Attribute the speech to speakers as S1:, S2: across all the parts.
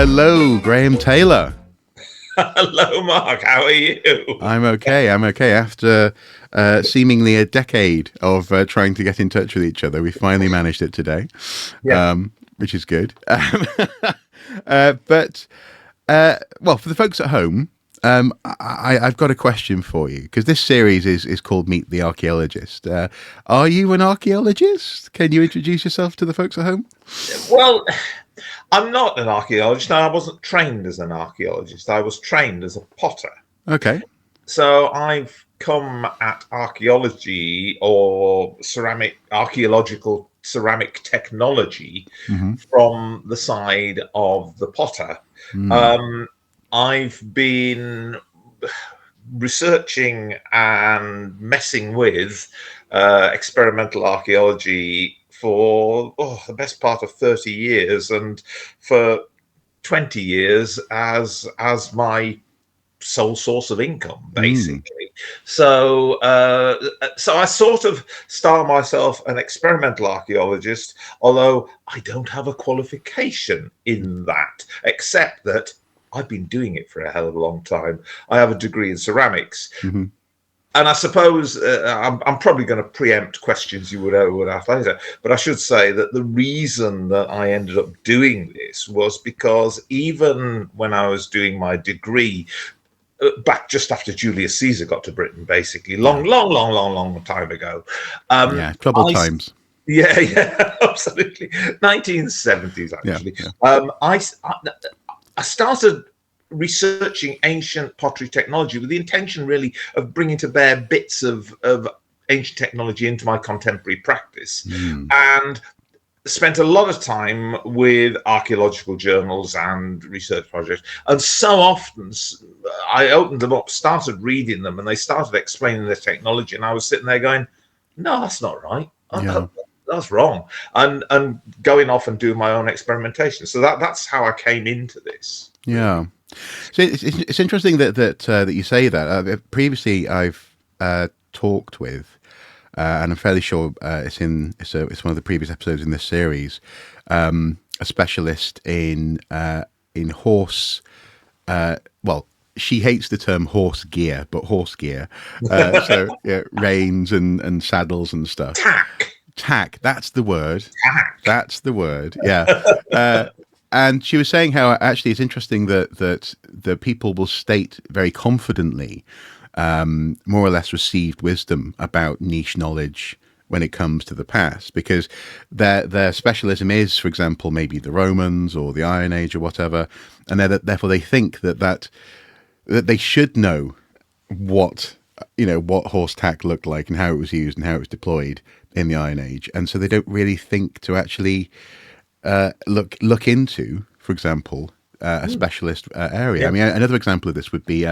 S1: Hello, Graham Taylor.
S2: Hello, Mark. How are you?
S1: I'm okay. After seemingly a decade of trying to get in touch with each other, we finally managed it today, which is good. But for the folks at home, I've got a question for you, because this series is called Meet the Archaeologist. Are you an archaeologist? Can you introduce yourself to the folks at home?
S2: Well, I'm not an archaeologist. I wasn't trained as an archaeologist. I was trained as a potter.
S1: Okay.
S2: So I've come at archaeology or archaeological ceramic technology from the side of the potter. I've been researching and messing with experimental archaeology for the best part of 30 years, and for 20 years as my sole source of income, basically. So I sort of style myself an experimental archaeologist, although I don't have a qualification in that, except that I've been doing it for a hell of a long time. I have a degree in ceramics. And I suppose I'm probably going to preempt questions you would ask later, but I should say that the reason that I ended up doing this was because even when I was doing my degree, back just after Julius Caesar got to Britain, basically, long time ago.
S1: Troubled times.
S2: Yeah, absolutely. 1970s, actually. I started researching ancient pottery technology with the intention, really, of bringing to bear bits of ancient technology into my contemporary practice, and spent a lot of time with archaeological journals and research projects. And so often I opened them up, started reading them, and they started explaining the technology, and I was sitting there going, no, that's not right. That's wrong. And going off and doing my own experimentation. So that's how I came into this.
S1: Yeah. So it's interesting that you say that. Previously, I've talked with, and I'm fairly sure it's one of the previous episodes in this series, a specialist in horse. She hates the term horse gear, but horse gear. Reins and saddles and stuff. Tack. That's the word. That's the word. Yeah. And she was saying how actually it's interesting that the people will state very confidently more or less received wisdom about niche knowledge when it comes to the past, because their specialism is, for example, maybe the Romans or the Iron Age or whatever, and therefore they think that they should know what horse tack looked like and how it was used and how it was deployed in the Iron Age, and so they don't really think to actually look into, for example, a specialist area. Yeah. I mean, another example of this would be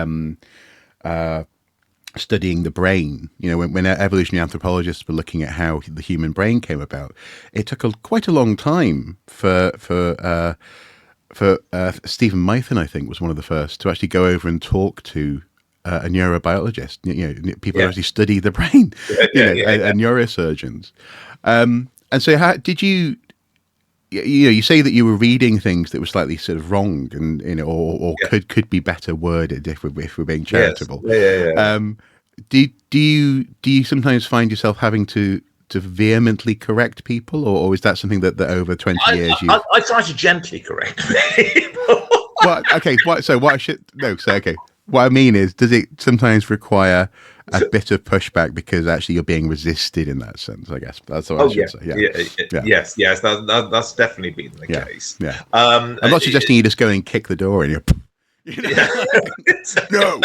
S1: studying the brain. When evolutionary anthropologists were looking at how the human brain came about, it took quite a long time for Stephen Mython, I think, was one of the first to actually go over and talk to a neurobiologist. People who actually study the brain, and neurosurgeons. And so, how did you? You say that you were reading things that were slightly sort of wrong, and or could be better worded if we're being charitable.
S2: Yes.
S1: Do you sometimes find yourself having to vehemently correct people, or is that something that over 20 years you?
S2: I try to gently correct people.
S1: Well, okay. What I mean is, does it sometimes require a bit of pushback because actually you're being resisted in that sense? I guess that's what I should say. Yeah.
S2: Yes. That's definitely been the case.
S1: Yeah. I'm not suggesting you just go and kick the door and no.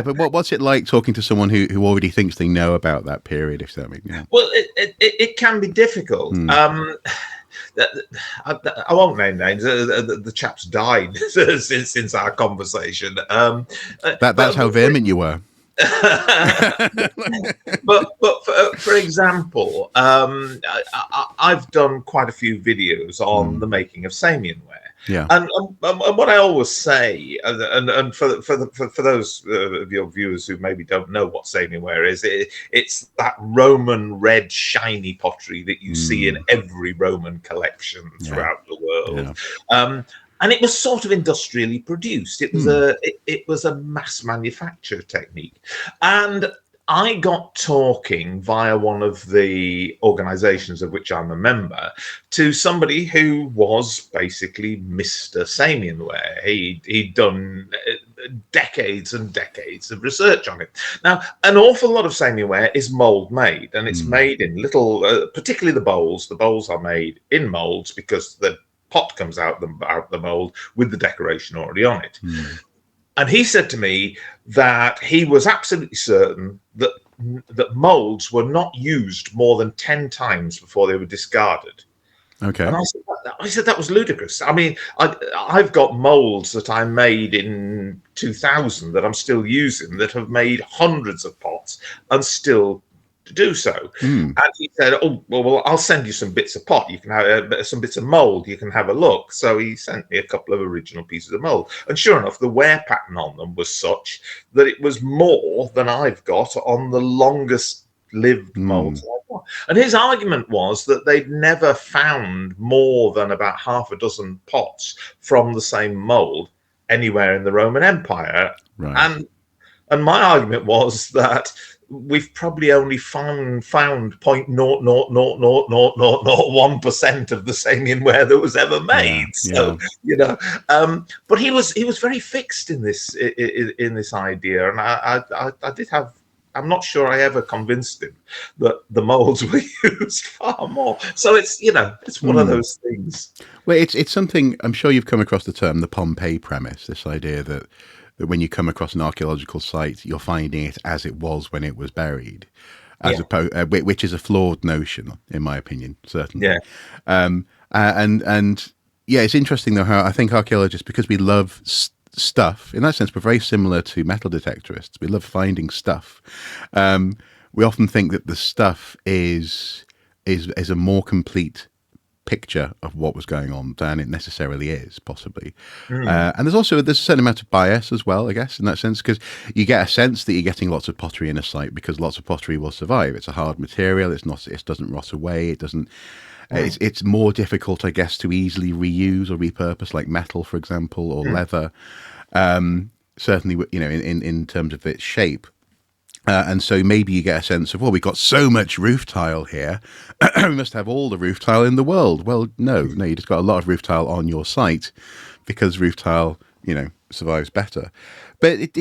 S1: But what's it like talking to someone who already thinks they know about that period? If that makes sense.
S2: Well, it can be difficult. I won't name names. The chap's died since our conversation.
S1: That's how vehement you were.
S2: but for example, I've done quite a few videos on the making of Samian ware.
S1: Yeah.
S2: And what I always say, and for those of your viewers who maybe don't know what Samian ware is, it's that Roman red shiny pottery that you see in every Roman collection throughout the world.
S1: Yeah.
S2: And it was sort of industrially produced. It was it was a mass manufacture technique. And I got talking via one of the organizations of which I'm a member to somebody who was basically Mr. Samianware. He'd done decades and decades of research on it. Now, an awful lot of Samianware is mold made, and it's made in little, particularly the bowls. The bowls are made in molds because the pot comes out the mold with the decoration already on it. And he said to me that he was absolutely certain that molds were not used more than 10 times before they were discarded.
S1: Okay.
S2: And I said that was ludicrous. I mean, I've got molds that I made in 2000 that I'm still using that have made hundreds of pots and still do so. And he said, "Oh, well, I'll send you some bits of pot. You can have some bits of mold. You can have a look." So he sent me a couple of original pieces of mold, and sure enough, the wear pattern on them was such that it was more than I've got on the longest lived molds I've got. And his argument was that they'd never found more than about half a dozen pots from the same mold anywhere in the Roman Empire.
S1: Right.
S2: And my argument was that we've probably only found 0.0000001% of the Samianware that was ever made. So you know, but he was very fixed in this idea, and I did have. I'm not sure I ever convinced him that the molds were used far more. So it's it's one of those things.
S1: Well, it's something I'm sure you've come across the term the Pompeii premise. This idea that when you come across an archaeological site, you're finding it as it was when it was buried, as opposed, which is a flawed notion, in my opinion, certainly.
S2: Yeah.
S1: And yeah, it's interesting though how I think archaeologists, because we love stuff in that sense, we're very similar to metal detectorists. We love finding stuff. We often think that the stuff is a more complete picture of what was going on than it necessarily is, possibly. And there's a certain amount of bias as well, I guess, in that sense, because you get a sense that you're getting lots of pottery in a site because lots of pottery will survive. It's a hard material. It doesn't rot away. It doesn't. It's more difficult, I guess, to easily reuse or repurpose, like metal, for example, or leather. Certainly, in terms of its shape. And so maybe you get a sense of, well, we've got so much roof tile here. We must have all the roof tile in the world. Well, no, you just got a lot of roof tile on your site because roof tile, survives better. But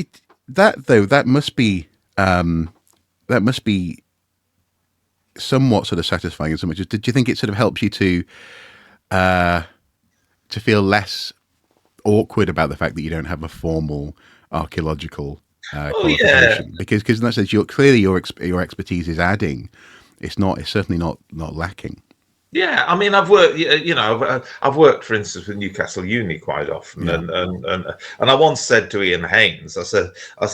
S1: that must be somewhat sort of satisfying in so much. Did you think it sort of helps you to feel less awkward about the fact that you don't have a formal archaeological qualification? Because in that sense, your expertise is adding. It's certainly not lacking.
S2: Yeah, I mean, I've worked. I've worked, for instance, with Newcastle Uni quite often, and I once said to Ian Haynes, I said, I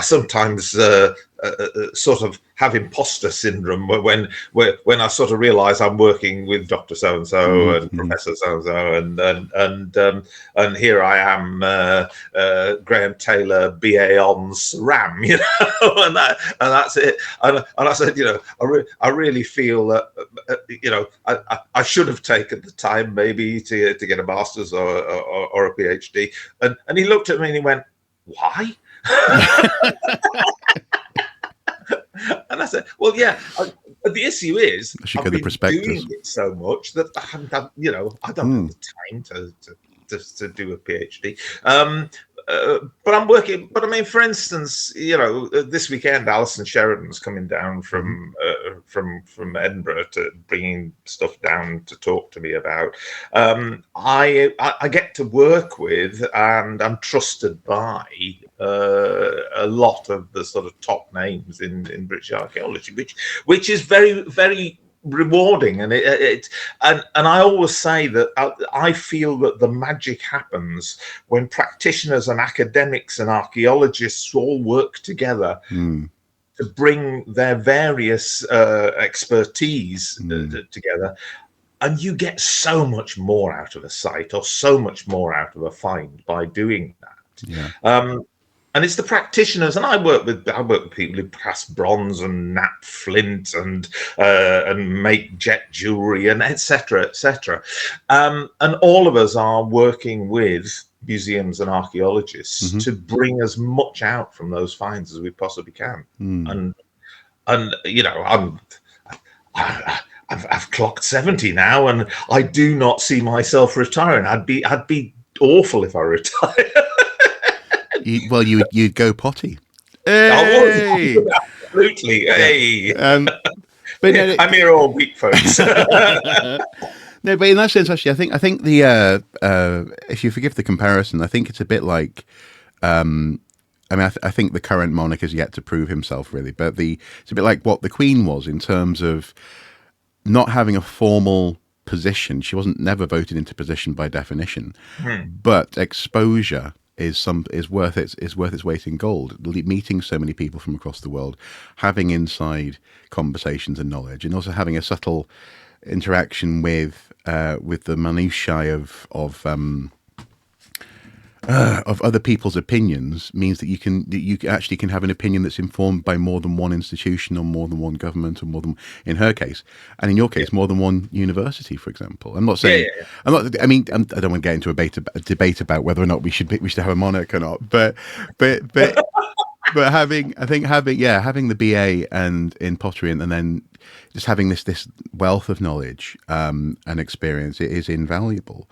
S2: sometimes sort of have imposter syndrome when I sort of realise I'm working with Dr. So and so and Professor so and so, and here I am, Graham Taylor, BA on SRAM, and that's it. And I said, I really feel that I should have taken the time maybe to get a master's or a PhD. And he looked at me and he went, "Why?" And I said, "Well, yeah. The issue is I've been doing it so much that I haven't had, I don't have the time to do a PhD. But I'm working. But I mean, for instance, this weekend, Alison Sheridan's coming down from Edinburgh to bringing stuff down to talk to me about. I get to work with and I'm trusted by a lot of the sort of top names in British archaeology, which is very, very rewarding. And and I always say that I feel that the magic happens when practitioners and academics and archaeologists all work together to bring their various expertise together. And you get so much more out of a site or so much more out of a find by doing that.
S1: Yeah.
S2: And it's the practitioners, and I work with people who cast bronze and knap flint and make jet jewelry and etc. etc. And all of us are working with museums and archaeologists to bring as much out from those finds as we possibly can. And you know, I've clocked 70 now, and I do not see myself retiring. I'd be awful if I retire.
S1: You'd go potty.
S2: Hey! Absolutely. Hey. But no, I'm here all week, folks.
S1: No, but in that sense, actually, I think the if you forgive the comparison, I think it's a bit like. I mean, I think the current monarch has yet to prove himself, really. But it's a bit like what the Queen was in terms of not having a formal position. She wasn't never voted into position by definition, but exposure is worth its weight in gold. Meeting so many people from across the world, having inside conversations and knowledge, and also having a subtle interaction with the minutiae of other people's opinions means that you actually can have an opinion that's informed by more than one institution or more than one government or more than, in her case, and in your case, more than one university, for example. I'm not saying I don't want to get into a debate about whether or not we should have a monarch or not, but having the BA and in pottery and then just having this wealth of knowledge and experience, it is invaluable.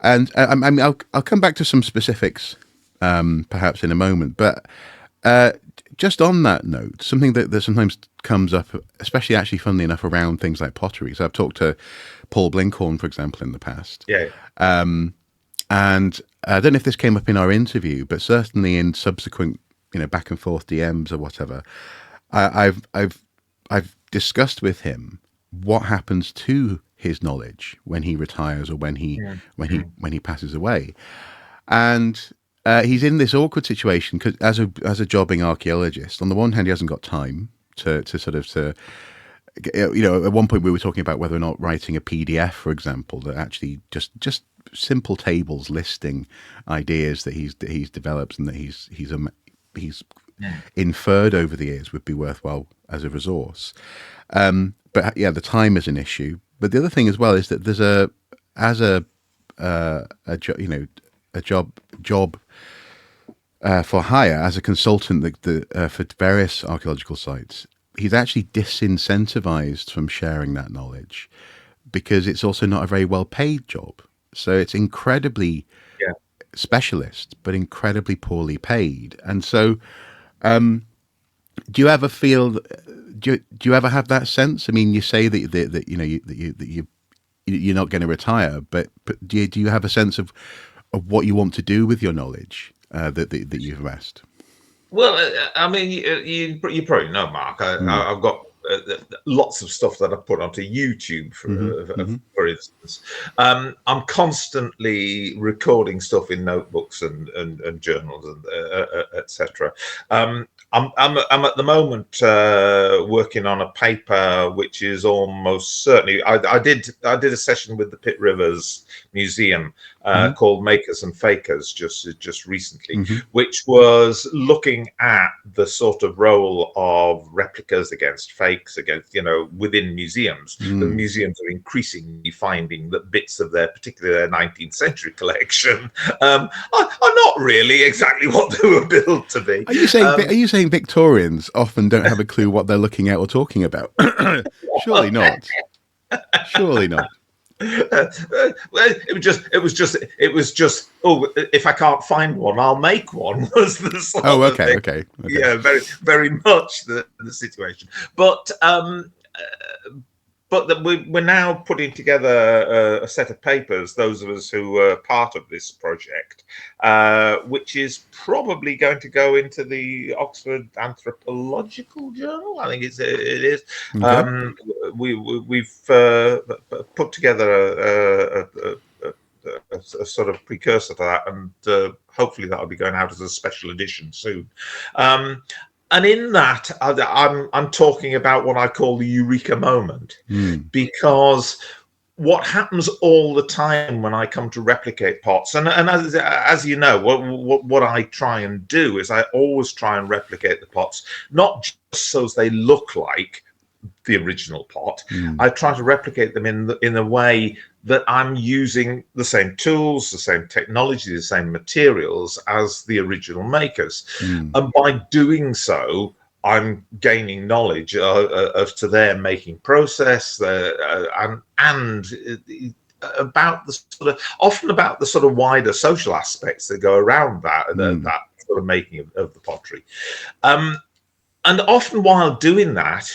S1: And I'll come back to some specifics perhaps in a moment, but just on that note, something that sometimes comes up, especially actually funnily enough around things like pottery. So I've talked to Paul Blinkhorn, for example, in the past. And I don't know if this came up in our interview, but certainly in subsequent, back and forth DMs or whatever, I've discussed with him what happens to his knowledge when he retires or when he passes away, and he's in this awkward situation because as a jobbing archaeologist, on the one hand he hasn't got time to at one point we were talking about whether or not writing a PDF, for example, that actually just simple tables listing ideas that he's developed and that he's inferred over the years would be worthwhile as a resource. But the time is an issue. But the other thing as well is that there's a job for hire as a consultant for various archaeological sites. He's actually disincentivized from sharing that knowledge because it's also not a very well paid job. So it's incredibly specialist, but incredibly poorly paid. And so, do you ever feel? Do you ever have that sense? I mean, you say that you're not going to retire, but do you have a sense of what you want to do with your knowledge that you've amassed?
S2: Well, I mean, you probably know, Mark. I've got lots of stuff that I put onto YouTube, for instance. I'm constantly recording stuff in notebooks and journals and etc. I'm at the moment working on a paper which is almost certainly. I did a session with the Pitt Rivers Museum called Makers and Fakers just recently, which was looking at the sort of role of replicas against fakes within museums. The museums are increasingly finding that bits of particularly their 19th century collection are not really exactly what they were built to be.
S1: Are you saying Victorians often don't have a clue what they're looking at or talking about? Surely not. Surely not.
S2: It was just. Oh, if I can't find one, I'll make one. Was the sort of thing.
S1: Okay.
S2: Yeah, very, very much the situation. But we're now putting together a set of papers, those of us who were part of this project, which is probably going to go into the Oxford Anthropological Journal. I think it is. Okay. We've put together a sort of precursor to that, and hopefully that'll be going out as a special edition soon. And in that, I'm talking about what I call the eureka moment, because what happens all the time when I come to replicate pots, and as you know, what I try and do is I always try and replicate the pots, not just so they look like the original pot. I try to replicate them in a way that I'm using the same tools, the same technology, the same materials as the original makers, and by doing so, I'm gaining knowledge as to their making process, and about the often about the sort of wider social aspects that go around that sort of making of the pottery. And often while doing that,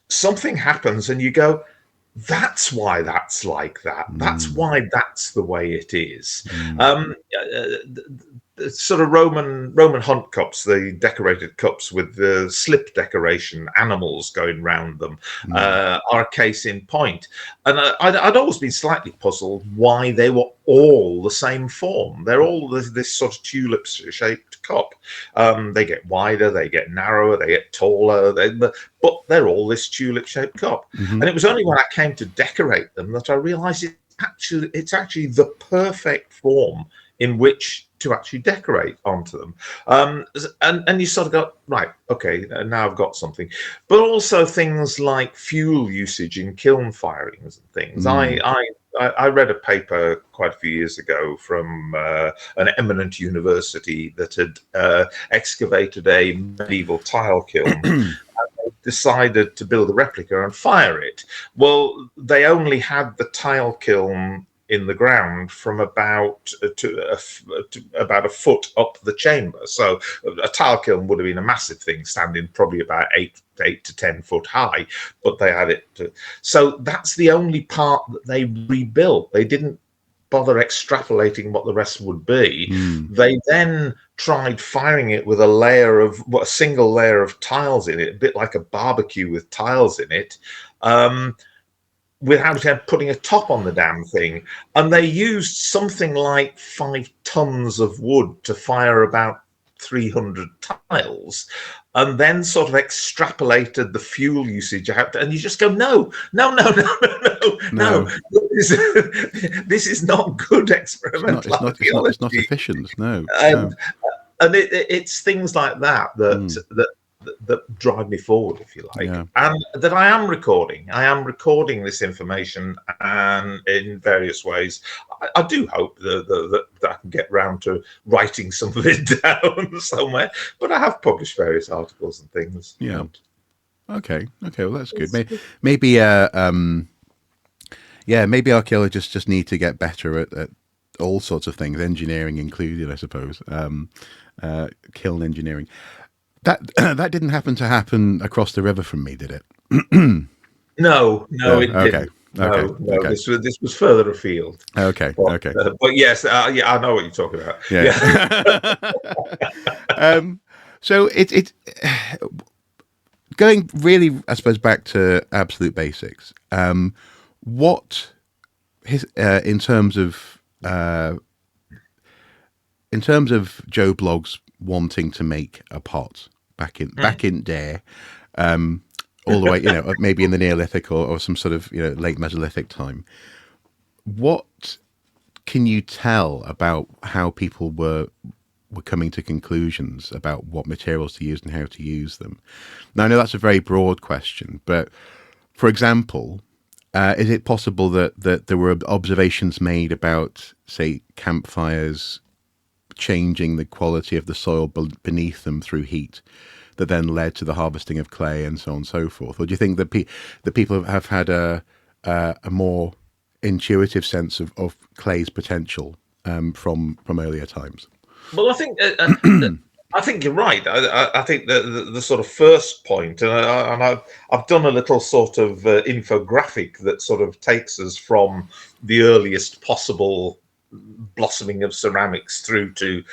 S2: something happens and you go, that's why that's like that. That's why that's the way it is. Sort of Roman hunt cups, the decorated cups with the slip decoration, animals going round them, are a case in point. And I'd always been slightly puzzled why they were all the same form. They're all this sort of tulip-shaped cup. They get wider, they get narrower, they get taller, but they're all this tulip-shaped cup. And it was only when I came to decorate them that I realised it's actually the perfect form in which to actually decorate onto them. And you sort of go, right, okay, now I've got something. But also things like fuel usage in kiln firings and things. I read a paper quite a few years ago from an eminent university that had excavated a medieval tile kiln and decided to build a replica and fire it. Well, they only had the tile kiln in the ground from about about a foot up the chamber. So a tile kiln would have been a massive thing, standing probably about 8 to 10 foot high, but they had it. So that's the only part that they rebuilt. They didn't bother extrapolating what the rest would be. They then tried firing it with a single layer of tiles in it, a bit like a barbecue with tiles in it. Without putting a top on the damn thing. And they used something like 5 tons of wood to fire about 300 tiles, and then sort of extrapolated the fuel usage out. And you just go, no. This is not good experimental archaeology.
S1: It's not efficient, no.
S2: And it's things like that that drive me forward, if you like, and that I am recording. I am recording this information, and in various ways, I do hope that I can get round to writing some of it down somewhere. But I have published various articles and things.
S1: Yeah. Okay. Well, that's good. Maybe archaeologists just need to get better at all sorts of things, engineering included, I suppose. Kiln engineering. That didn't happen across the river from me, did it?
S2: No, it didn't.
S1: Okay.
S2: This was further afield.
S1: Okay.
S2: But yes, I know what you're talking about.
S1: Yeah. So it's going really, I suppose, back to absolute basics. What in terms of Joe Bloggs wanting to make a pot back in there, all the way, maybe in the Neolithic or some sort of late Mesolithic time. What can you tell about how people were coming to conclusions about what materials to use and how to use them? Now, I know that's a very broad question, but for example, is it possible that there were observations made about, say, campfires changing the quality of the soil beneath them through heat that then led to the harvesting of clay and so on and so forth? Or do you think that people have had a more intuitive sense of clay's potential from earlier times?
S2: Well, I think I think you're right. I think the sort of first point, and I've done a little sort of infographic that sort of takes us from the earliest possible blossoming of ceramics through to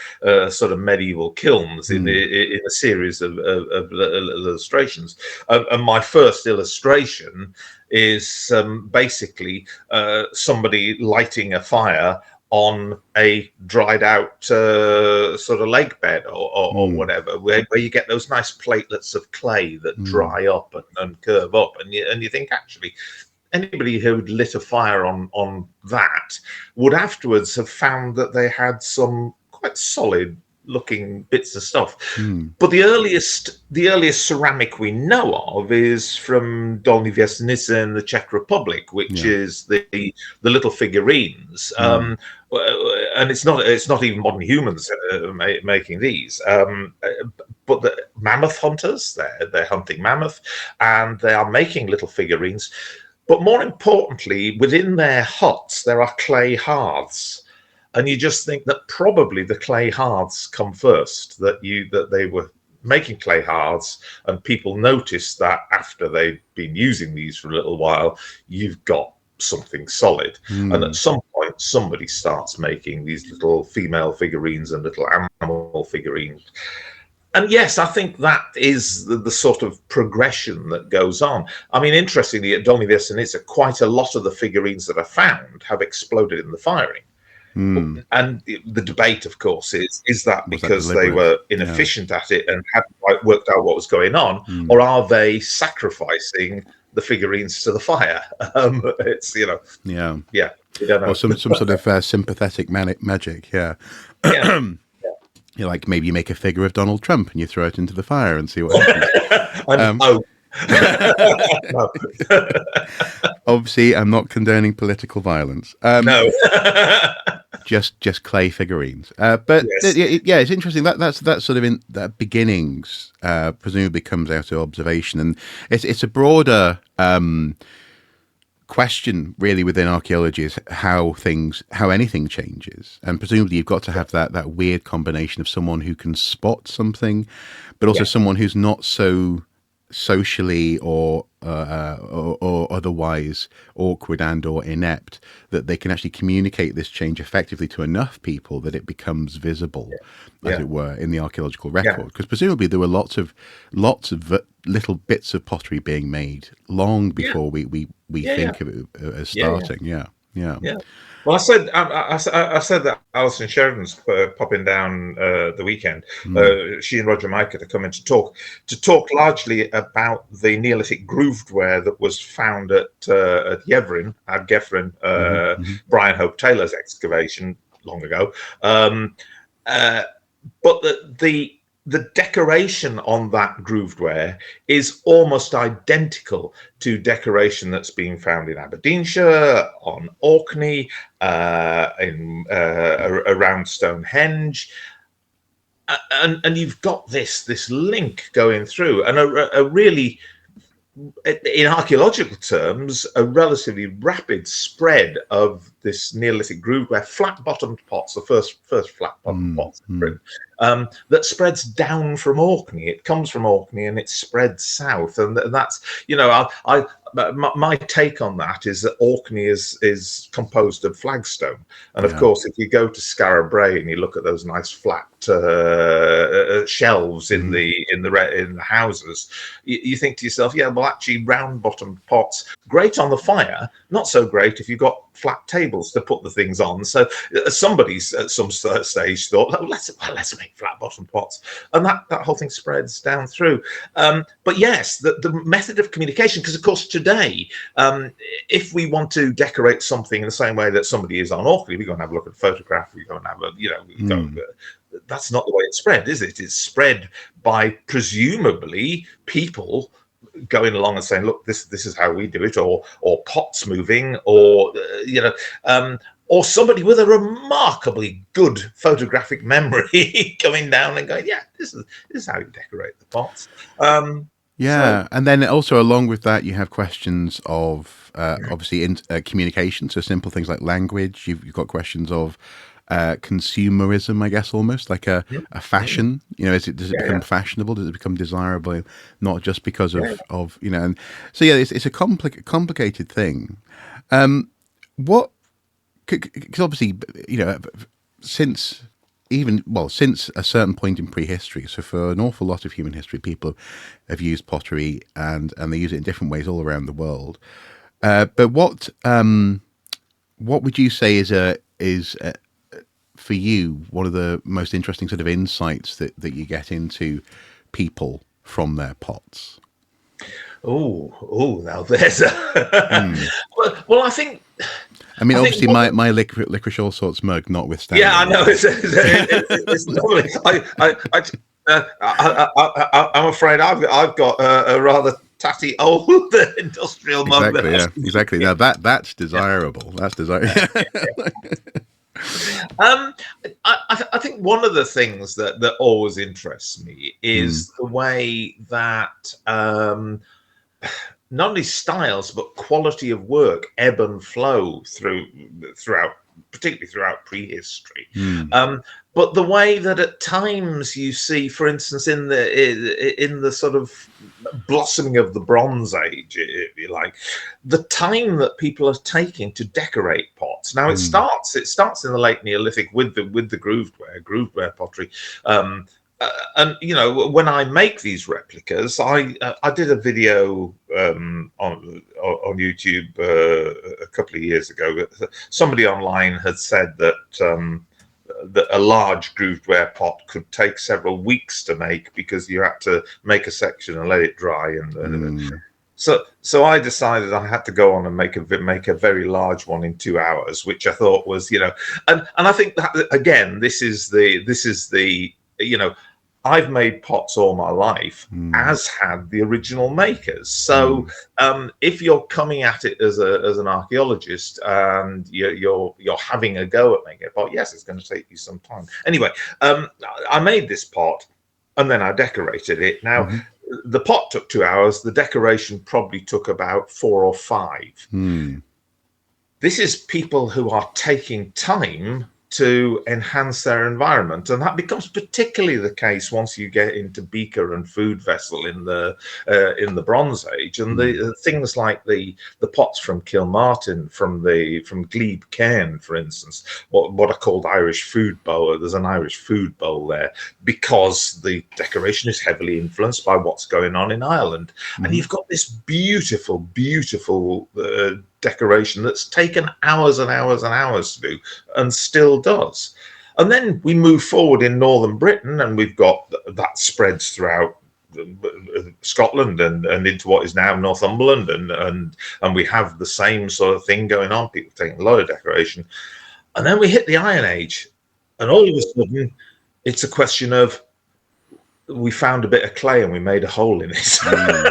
S2: sort of medieval kilns in a series of illustrations. And my first illustration is basically somebody lighting a fire on a dried out sort of lake bed or whatever, where you get those nice platelets of clay that dry up and curve up, and you think, actually, anybody who'd lit a fire on that would afterwards have found that they had some quite solid looking bits of stuff. But the earliest ceramic we know of is from Dolní Věstonice in the Czech Republic, which is the little figurines. And it's not even modern humans making these, but the mammoth hunters, they're hunting mammoth, and they are making little figurines. But more importantly, within their huts there are clay hearths. And you just think that probably the clay hearths come first, that they were making clay hearths, and people noticed that after they'd been using these for a little while, you've got something solid. And at some point, somebody starts making these little female figurines and little animal figurines. And yes, I think that is the sort of progression that goes on. I mean, interestingly, at Dolní Věstonice, quite a lot of the figurines that are found have exploded in the firing. And the debate, of course, is that because they were inefficient at it and hadn't quite worked out what was going on, or are they sacrificing the figurines to the fire? It's, you know, we don't know.
S1: Or some sort of sympathetic magic, You like, maybe you make a figure of Donald Trump and you throw it into the fire and see what happens.
S2: No.
S1: Obviously, I'm not condoning political violence.
S2: No.
S1: just clay figurines. But
S2: yes.
S1: It's interesting. That's sort of in that beginnings. Presumably comes out of observation, and it's a broader question really within archaeology, is how anything changes, and presumably you've got to have that weird combination of someone who can spot something, but also someone who's not so socially or otherwise awkward and or inept that they can actually communicate this change effectively to enough people that it becomes visible, as it were, in the archaeological record. Because presumably there were lots of little bits of pottery being made long before we think of it as starting. Yeah.
S2: Well, I said that Alison Sheridan's popping down the weekend. She and Roger Micah to come in to talk largely about the Neolithic grooved ware that was found at Yevrin, at Gefrin, Brian Hope Taylor's excavation long ago. But the decoration on that grooved ware is almost identical to decoration that's being found in Aberdeenshire, on Orkney, around Stonehenge. And you've got this link going through, and a really, in archaeological terms, a relatively rapid spread of this Neolithic groove ware, flat-bottomed pots, the first flat-bottomed pots that spreads down from Orkney. It comes from Orkney and it spreads south, and that's, you know, my take on that is that Orkney is composed of flagstone, and of course, if you go to Skara Brae and you look at those nice flat shelves in the houses, you think to yourself, well, actually, round-bottomed pots, great on the fire, not so great if you've got flat tables to put the things on. So somebody's at some stage thought, let's make flat-bottomed pots, and that whole thing spreads down through. But yes, the method of communication, because of course today, if we want to decorate something in the same way that somebody is on Orkney, we go and have a look at a photograph, we go and have that's not the way it's spread, is it? It's spread by presumably people going along and saying, look, this is how we do it, or pots moving, or or somebody with a remarkably good photographic memory coming down and going, this is how you decorate the pots. And
S1: then also along with that, you have questions of obviously communication, so simple things like language. You've got questions of consumerism, I guess, almost like a fashion. Does it become fashionable? Does it become desirable? Not just because of and so it's a complicated thing. Because obviously, since a certain point in prehistory, so for an awful lot of human history, people have used pottery and they use it in different ways all around the world. But what would you say is for you one of the most interesting sort of insights that you get into people from their pots?
S2: Now there's a
S1: Hmm.
S2: well, I think
S1: I mean, obviously,
S2: one
S1: my licorice all sorts mug
S2: yeah, I
S1: notwithstanding.
S2: know. It's normally. I'm afraid I've got a rather tatty old industrial mug that
S1: Exactly.
S2: I
S1: Yeah.
S2: should
S1: Exactly.
S2: keep.
S1: Now that's desirable. That's desirable.
S2: Um, I think one of the things that always interests me
S1: Hmm.
S2: is the way that not only styles but quality of work ebb and flow throughout, particularly throughout prehistory.
S1: Hmm.
S2: But the way that at times you see, for instance, in the sort of blossoming of the Bronze Age, if you like, the time that people are taking to decorate pots. Now
S1: Hmm.
S2: it starts in the late Neolithic with the grooved ware pottery. Um, and you know, when I make these replicas, I did a video on YouTube a couple of years ago. Somebody online had said that a large grooved ware pot could take several weeks to make because you had to make a section and let it dry, and
S1: Hmm.
S2: so I decided I had to go on and make a very large one in 2 hours, which I thought was, you know, and I think that again, this is the you know, I've made pots all my life,
S1: Hmm.
S2: as had the original makers. So
S1: Hmm.
S2: if you're coming at it as an archaeologist and you're having a go at making a pot, yes, it's going to take you some time. Anyway, I made this pot and then I decorated it. Now
S1: Hmm.
S2: the pot took 2 hours. The decoration probably took about 4 or 5.
S1: Hmm.
S2: This is people who are taking time to enhance their environment, and that becomes particularly the case once you get into beaker and food vessel in the Bronze Age, and
S1: Hmm.
S2: the things like the pots from Kilmartin, from Glebe Cairn, for instance, what are called Irish food bowl. There's an Irish food bowl there because the decoration is heavily influenced by what's going on in Ireland, and
S1: Hmm.
S2: you've got this beautiful decoration that's taken hours and hours and hours to do and still does. And then we move forward in northern Britain, and we've got that spreads throughout Scotland and into what is now Northumberland, and we have the same sort of thing going on. People taking a lot of decoration, and then we hit the Iron Age, and all of a sudden, it's a question of we found a bit of clay and we made a hole in it.
S1: Hmm.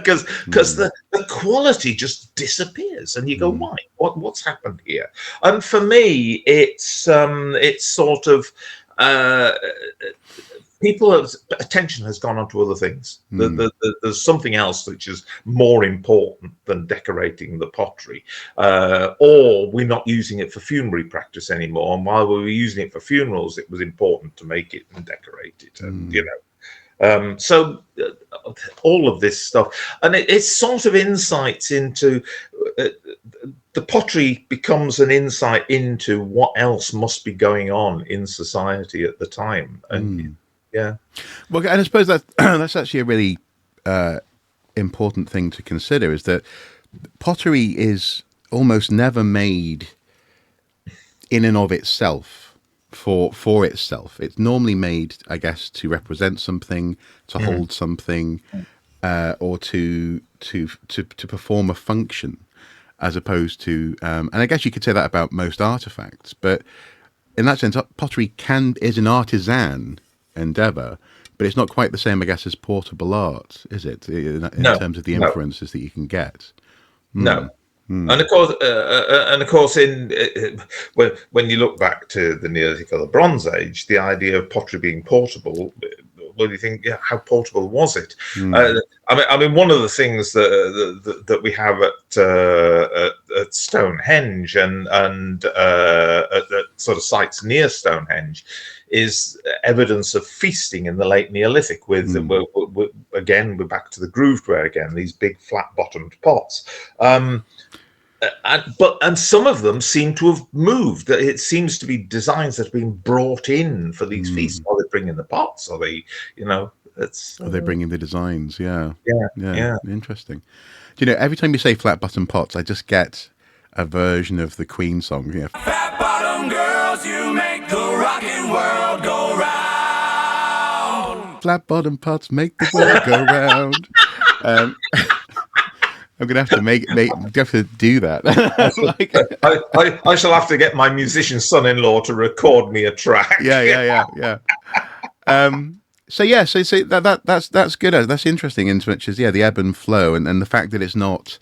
S2: Because the quality just disappears and you go,
S1: Hmm.
S2: why, what's happened here? And for me it's sort of uh people's attention has gone on to other things.
S1: Hmm.
S2: There's something else which is more important than decorating the pottery, or we're not using it for funerary practice anymore, and while we were using it for funerals it was important to make it and decorate it, and you
S1: Hmm.
S2: know, so all of this stuff, and it's sort of insights into uh, the pottery becomes an insight into what else must be going on in society at the time, and
S1: Hmm.
S2: yeah,
S1: Well, and I suppose that that's actually a really important thing to consider is that pottery is almost never made in and of itself for itself. It's normally made, I guess, to represent something, to
S2: mm,
S1: hold something, or to perform a function, as opposed to. And I guess you could say that about most artifacts, but in that sense, pottery is an artisan endeavor, but it's not quite the same, I guess, as portable art, is it? In
S2: no,
S1: terms of the
S2: no,
S1: influences that you can get. Hmm.
S2: no.
S1: Hmm.
S2: And of course, in when you look back to the Neolithic or the Bronze Age, the idea of pottery being portable, well, you think, yeah, how portable was it? Uh,
S1: Hmm.
S2: I mean, one of the things that we have at Stonehenge and at sort of sites near Stonehenge is evidence of feasting in the late Neolithic.
S1: Hmm.
S2: Again, we're back to the grooved ware again. These big flat-bottomed pots. And some of them seem to have moved. It seems to be designs that have been brought in for these feasts.
S1: Hmm.
S2: Or they bring in the pots, or they, you know, it's
S1: Are they bringing the designs? Yeah.
S2: yeah,
S1: Yeah.
S2: yeah.
S1: Interesting. Do you know, every time you say flat bottom pots, I just get a version of the Queen song. You know,
S3: Fat bottom girls, you make the rockin' world go round.
S1: flat bottom pots make the world go round. Um, I'm gonna have to have to do that. Like,
S2: I shall have to get my musician son-in-law to record me a track.
S1: yeah. So that's good. That's interesting in as much as the ebb and flow, and the fact that it's not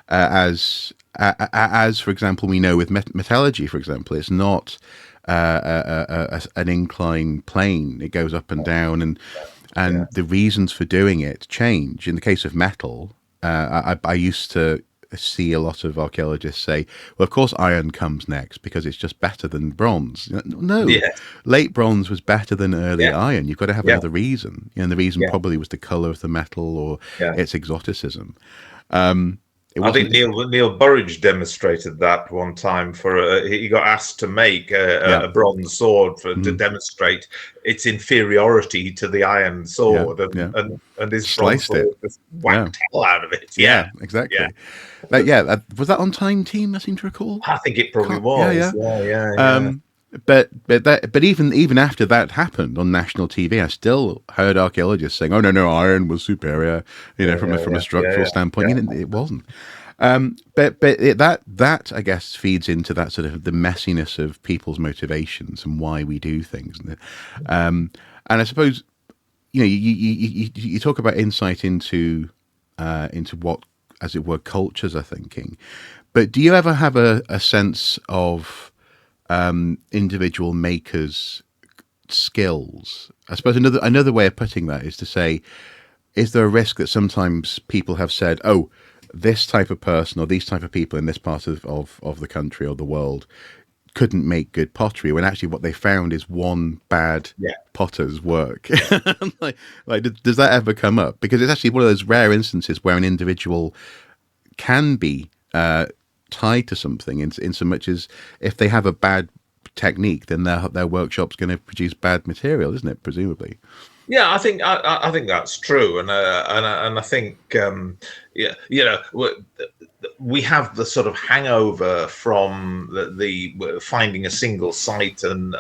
S1: as for example we know with metallurgy, for example, it's not an incline plane. It goes up and down, and the reasons for doing it change. In the case of metal, I used to see a lot of archaeologists say, well, of course iron comes next because it's just better than bronze. No, late bronze was better than early iron. You've got to have another reason, and the reason probably was the color of the metal or its exoticism.
S2: I think Neil Burridge demonstrated that one time. He got asked to make a bronze sword to demonstrate its inferiority to the iron sword, and his
S1: sliced
S2: bronze sword just whacked hell out of it. Yeah,
S1: exactly.
S2: Yeah.
S1: Was that on Time Team? I seem to recall.
S2: I think it probably was.
S1: But even after that happened on national TV, I still heard archaeologists saying, "Oh no, iron was superior," from a structural standpoint. It wasn't. But that I guess feeds into that sort of the messiness of people's motivations and why we do things. And I suppose you talk about insight into what, as it were, cultures are thinking. But do you ever have a sense of individual makers' skills? I suppose another way of putting that is to say, is there a risk that sometimes people have said, oh, this type of person or these type of people in this part of the country or the world couldn't make good pottery, when actually what they found is one bad potter's work? Does that ever come up? Because it's actually one of those rare instances where an individual can be tied to something in so much as if they have a bad technique, then their workshop's going to produce bad material, isn't it? Presumably.
S2: Yeah, I think that's true, and I think we have the sort of hangover from the finding a single site and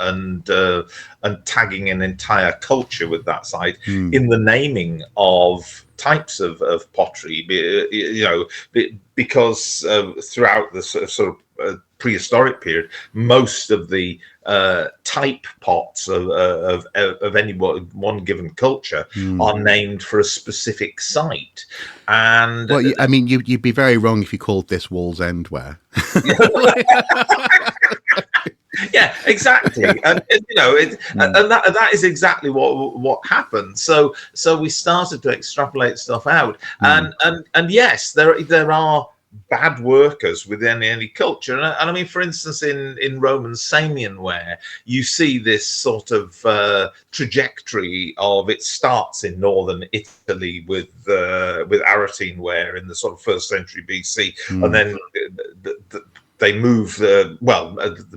S2: tagging an entire culture with that site in the naming of types of pottery, because throughout the sort of prehistoric period, most of the type pots of any one given culture are named for a specific site. And
S1: well, I mean, you'd be very wrong if you called this Wall's End ware.
S2: Yeah, exactly, and and that is exactly what happened. So we started to extrapolate stuff out, and yes, there are bad workers within any culture, and I mean, for instance, in Roman Samian ware, you see this sort of trajectory of it starts in northern Italy with Artisan ware in the sort of 1st century BC, and then they move the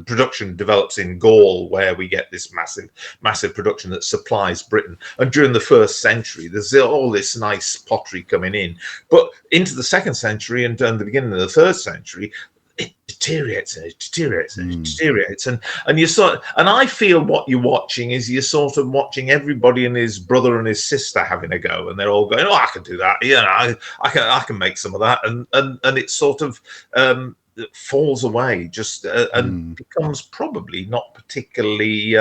S2: production develops in Gaul, where we get this massive production that supplies Britain. And during the 1st century, there's all this nice pottery coming in, but into the 2nd century and the beginning of the 3rd century, it deteriorates and it deteriorates and it deteriorates, and I feel what you're watching is you're sort of watching everybody and his brother and his sister having a go, and they're all going, oh, I can do that, I can make some of that, and it's sort of that falls away just and becomes probably not particularly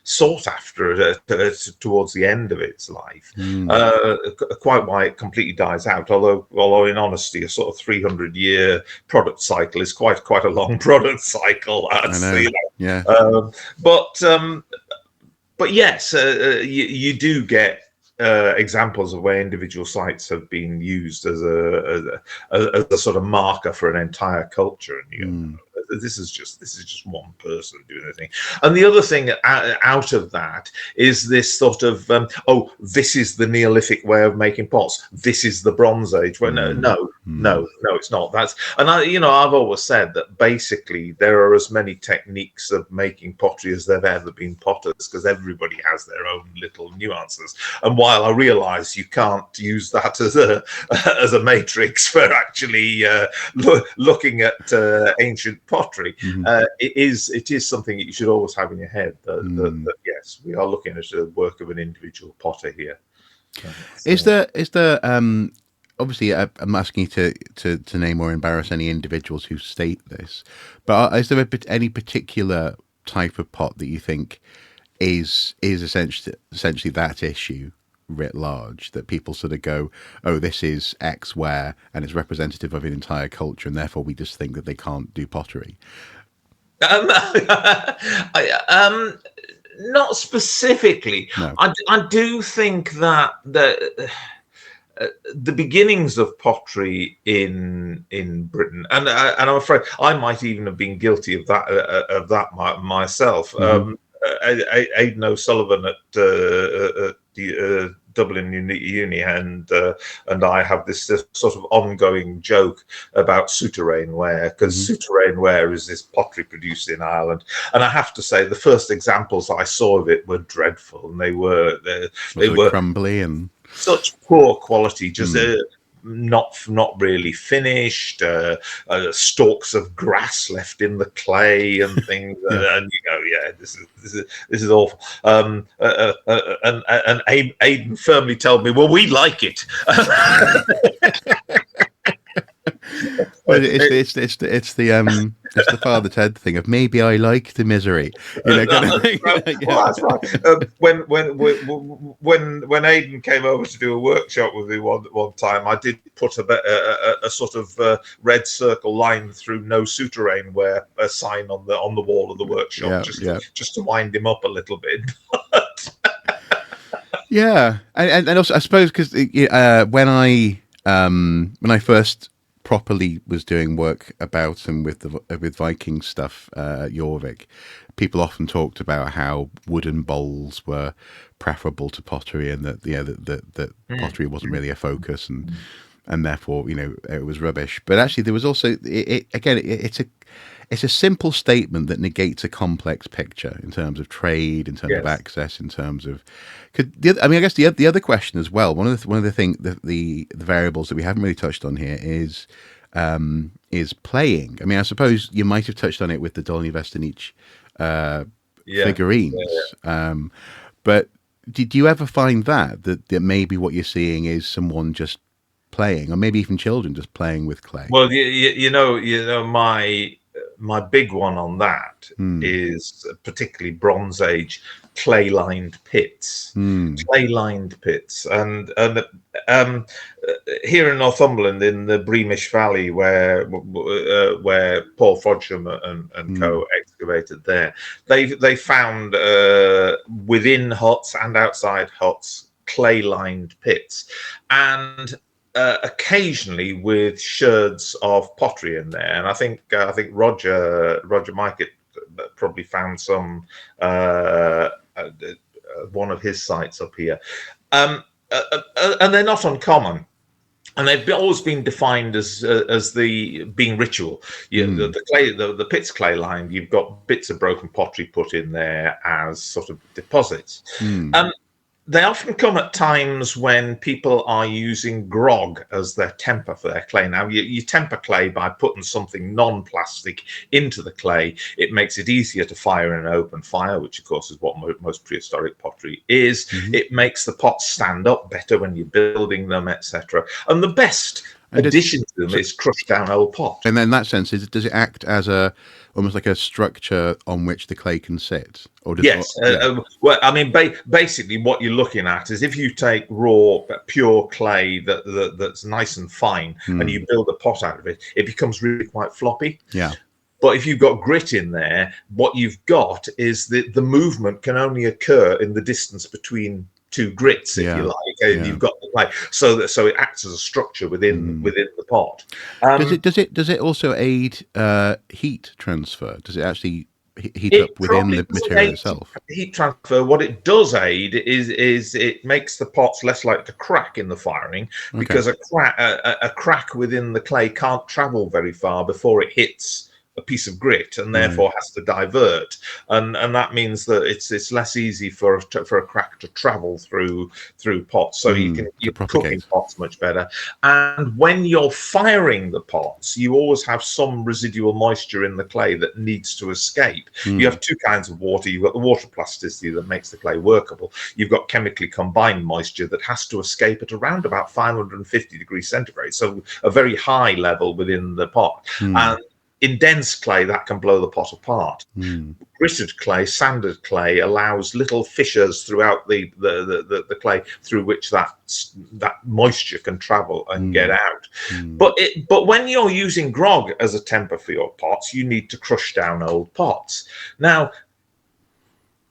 S2: sought after towards the end of its life. Quite why it completely dies out. Although in honesty, a sort of 300-year product cycle is quite a long product cycle. But yes, you do get examples of where individual sites have been used as a sort of marker for an entire culture, and this is just one person doing the thing. And the other thing out of that is this sort of this is the Neolithic way of making pots, this is the Bronze Age. Well, no, it's not. I've always said that basically there are as many techniques of making pottery as there've ever been potters, because everybody has their own little nuances. And while I realise you can't use that as a matrix for actually looking at ancient pottery, it is something that you should always have in your head that yes, we are looking at the work of an individual potter here.
S1: Is there obviously, I'm asking you to name or embarrass any individuals who state this, but is there any particular type of pot that you think is essentially that issue writ large, that people sort of go, oh, this is X ware and it's representative of an entire culture, and therefore we just think that they can't do pottery?
S2: Not specifically.
S1: No.
S2: I do think that the beginnings of pottery in Britain, and I'm afraid I might even have been guilty of that myself.
S1: Mm-hmm.
S2: Aidan O'Sullivan at the Dublin Uni and I have this sort of ongoing joke about souterrain ware, because souterrain ware is this pottery produced in Ireland, and I have to say the first examples I saw of it were dreadful, and they were
S1: crumbly and
S2: such poor quality, just not really finished, stalks of grass left in the clay and things, and this is awful. And Aidan firmly told me, well, we like it.
S1: Well, it's the Father Ted thing of maybe I like the misery. Kind of thing.
S2: Well, that's right. When Aidan came over to do a workshop with me one time, I did put a sort of red circle line through no souterrain ware, a sign on the wall of the workshop, just to wind him up a little bit.
S1: Yeah, and also I suppose because when I first properly was doing work about and with Viking stuff at Jorvik, people often talked about how wooden bowls were preferable to pottery, and that that pottery wasn't really a focus, and therefore it was rubbish. But actually there was also it's a simple statement that negates a complex picture in terms of trade, in terms of access, in terms of. I guess the other question as well. One of the things, the variables that we haven't really touched on here is playing. I mean, I suppose you might have touched on it with the Dolny Vestanich figurines, but did you ever find that maybe what you're seeing is someone just playing, or maybe even children just playing with clay?
S2: Well, my big one on that is particularly Bronze Age clay-lined pits. Clay-lined pits, and here in Northumberland, in the Breamish Valley, where Paul Frodsham and co excavated there, they found within huts and outside huts clay-lined pits, and occasionally with sherds of pottery in there. And I think Roger Mike probably found some one of his sites up here, and they're not uncommon. And they've always been defined as the being ritual. The clay, the pit's clay lined. You've got bits of broken pottery put in there as sort of deposits. They often come at times when people are using grog as their temper for their clay. Now, you temper clay by putting something non-plastic into the clay. It makes it easier to fire in an open fire, which, of course, is what most prehistoric pottery is. It makes the pots stand up better when you're building them, etc. And the best addition to them is crushed down old pot.
S1: And then in that sense, does it act as almost like a structure on which the clay can sit? Or
S2: well, I mean, basically what you're looking at is if you take raw, pure clay that's nice and fine, and you build a pot out of it, it becomes really quite floppy.
S1: Yeah.
S2: But if you've got grit in there, what you've got is that the movement can only occur in the distance between two grits, if you like, and you've got the clay, so it acts as a structure within the pot.
S1: Does it also aid heat transfer? Does it actually heat up within the material itself?
S2: Heat transfer. What it does aid is it makes the pots less likely to crack in the firing, because a crack within the clay can't travel very far before it hits a piece of grit and
S1: Right.
S2: therefore has to divert, and that means that it's less easy for a crack to travel through pots, so you're cooking
S1: propagate.
S2: pots much better. And when you're firing the pots, you always have some residual moisture in the clay that needs to escape. You have two kinds of water. You've got the water plasticity that makes the clay workable. You've got chemically combined moisture that has to escape at around about 550 degrees centigrade, so a very high level within the pot. And in dense clay, that can blow the pot apart. Gritted clay, sanded clay allows little fissures throughout the clay through which that moisture can travel and get out. But when you're using grog as a temper for your pots, you need to crush down old pots. Now,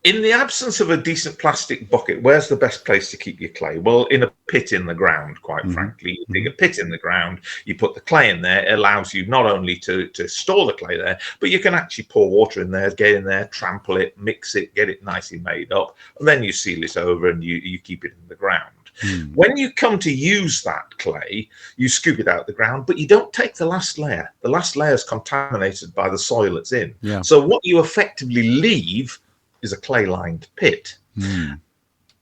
S2: in the absence of a decent plastic bucket, where's the best place to keep your clay? Well, in a pit in the ground, quite frankly. You dig a pit in the ground, you put the clay in there. It allows you not only to store the clay there, but you can actually pour water in there, get in there, trample it, mix it, get it nicely made up, and then you seal it over and you keep it in the ground. When you come to use that clay, you scoop it out of the ground, but you don't take the last layer. The last layer is contaminated by the soil it's in.
S1: Yeah.
S2: So what you effectively leave is a clay-lined pit.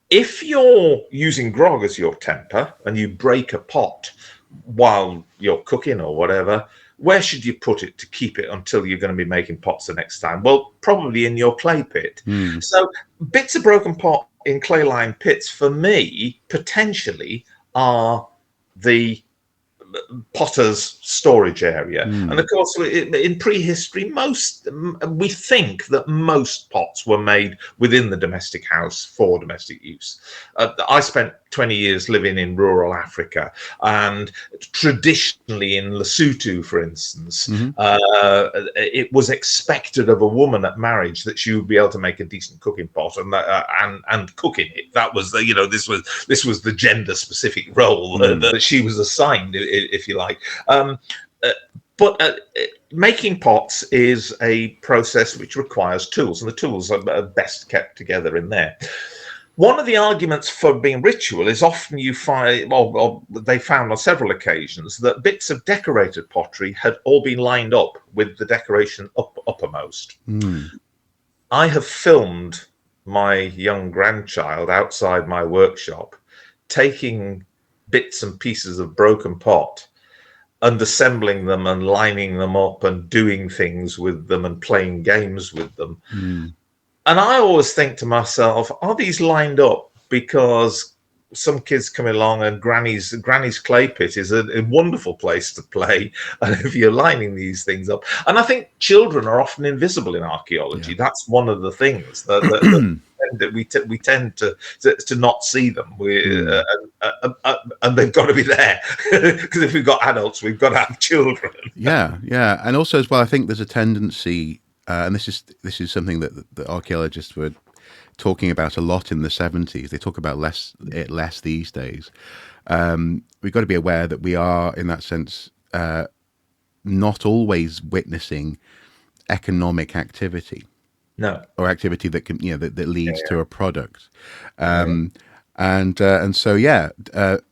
S2: If you're using grog as your temper and you break a pot while you're cooking or whatever, where should you put it to keep it until you're going to be making pots the next time? Well, probably in your clay pit. So bits of broken pot in clay-lined pits, for me, potentially are the potter's storage area. And of course, in prehistory, we think that most pots were made within the domestic house for domestic use. I spent 20 years living in rural Africa, and traditionally in Lesotho, for instance, it was expected of a woman at marriage that she would be able to make a decent cooking pot and cook in it. That was this was the gender specific role that she was assigned, if you like. But making pots is a process which requires tools, and the tools are best kept together in there. One of the arguments for being ritual is often you find, or they found on several occasions, that bits of decorated pottery had all been lined up with the decoration uppermost. I have filmed my young grandchild outside my workshop taking bits and pieces of broken pot and assembling them and lining them up and doing things with them and playing games with them. And I always think to myself, are these lined up because some kids come along and Granny's clay pit is a wonderful place to play, and if you're lining these things up, and I think children are often invisible in archaeology. That's one of the things that we tend to not see them. And they've got to be there, because if we've got adults, we've got to have children.
S1: Yeah, and also as well, I think there's a tendency, and this is something that archaeologists were talking about a lot in the 70s. They talk about less these days. We've got to be aware that we are, in that sense, not always witnessing economic activity.
S2: No,
S1: or activity that can, that leads to a product. And so,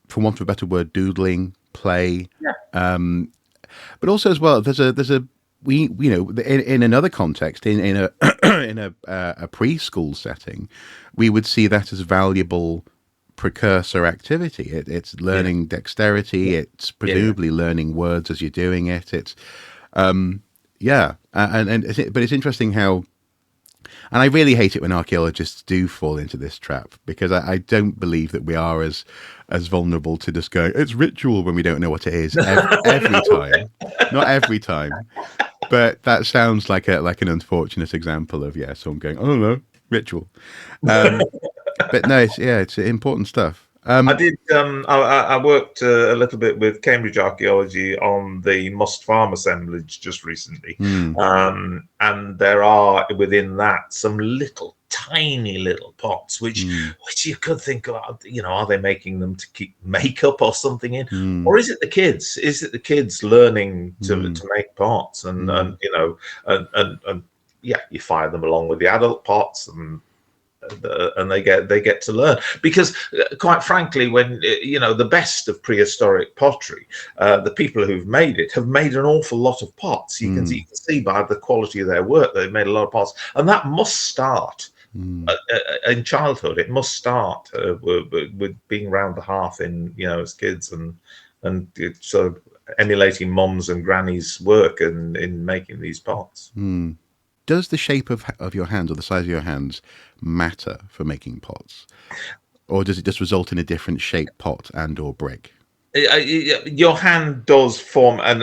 S1: for want of a better word, doodling, play. But also as well, there's a in another context, in a in a preschool setting, we would see that as valuable precursor activity. It's learning dexterity. It's presumably learning words as you're doing it. It's but it's interesting how. And I really hate it when archaeologists do fall into this trap, because I don't believe that we are as vulnerable to just going, it's ritual, when we don't know what it is every time. Not every time. But that sounds like an unfortunate example of someone going, I don't know, ritual. But no, it's important stuff.
S2: I did. I worked a little bit with Cambridge Archaeology on the Must Farm assemblage just recently, and there are within that some tiny little pots which you could think about. Are they making them to keep makeup or something in, or is it the kids? Is it the kids learning to make pots and you fire them along with the adult pots and and they get to learn, because quite frankly, when the best of prehistoric pottery, the people who've made it have made an awful lot of pots. You can see by the quality of their work they've made a lot of pots, and that must start in childhood. It must start with being around the hearth as kids, and sort of emulating mums and grannies' work in making these pots.
S1: Does the shape of your hands or the size of your hands matter for making pots? Or does it just result in a different shaped pot and or brick?
S2: Your hand does form, and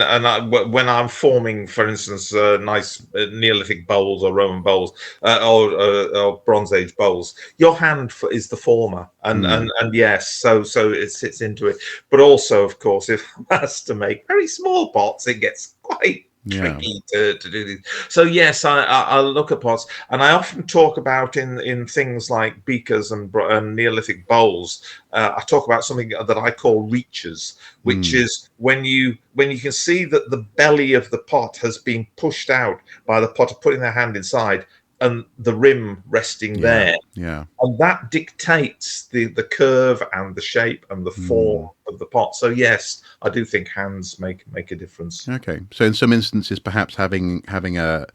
S2: when I'm forming, for instance, nice Neolithic bowls or Roman bowls or Bronze Age bowls, your hand is the former, and yes, so it sits into it. But also, of course, if one has to make very small pots, it gets quite tricky to do these. So yes, I look at pots, and I often talk about in things like beakers and Neolithic bowls. I talk about something that I call reaches, which is when you can see that the belly of the pot has been pushed out by the potter putting their hand inside, and the rim resting there. And that dictates the curve and the shape and the form of the pot. So yes, I do think hands make a difference.
S1: Okay, so in some instances, perhaps having a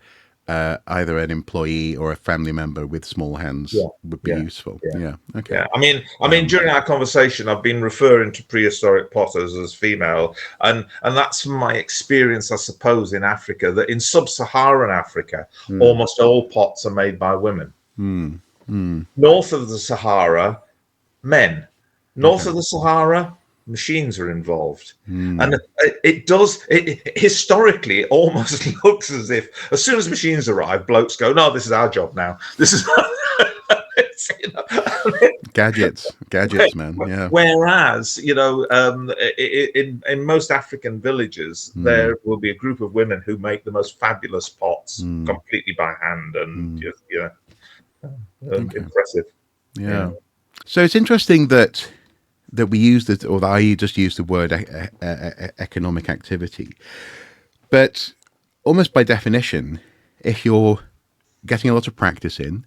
S1: either an employee or a family member with small hands would be useful. Okay.
S2: I mean, during our conversation, I've been referring to prehistoric potters as female, and that's from my experience, I suppose, in Africa, that in sub-Saharan Africa, almost all pots are made by women. North of the Sahara, men. North of the Sahara, machines are involved, and it historically almost looks as if as soon as machines arrive, blokes go, "No, this is our job now. This is."
S1: Gadgets, man. Yeah.
S2: Whereas, in most African villages, there will be a group of women who make the most fabulous pots completely by hand, and impressive.
S1: Yeah. So it's interesting that we use the, or that I just use the word economic activity, but almost by definition, if you're getting a lot of practice in,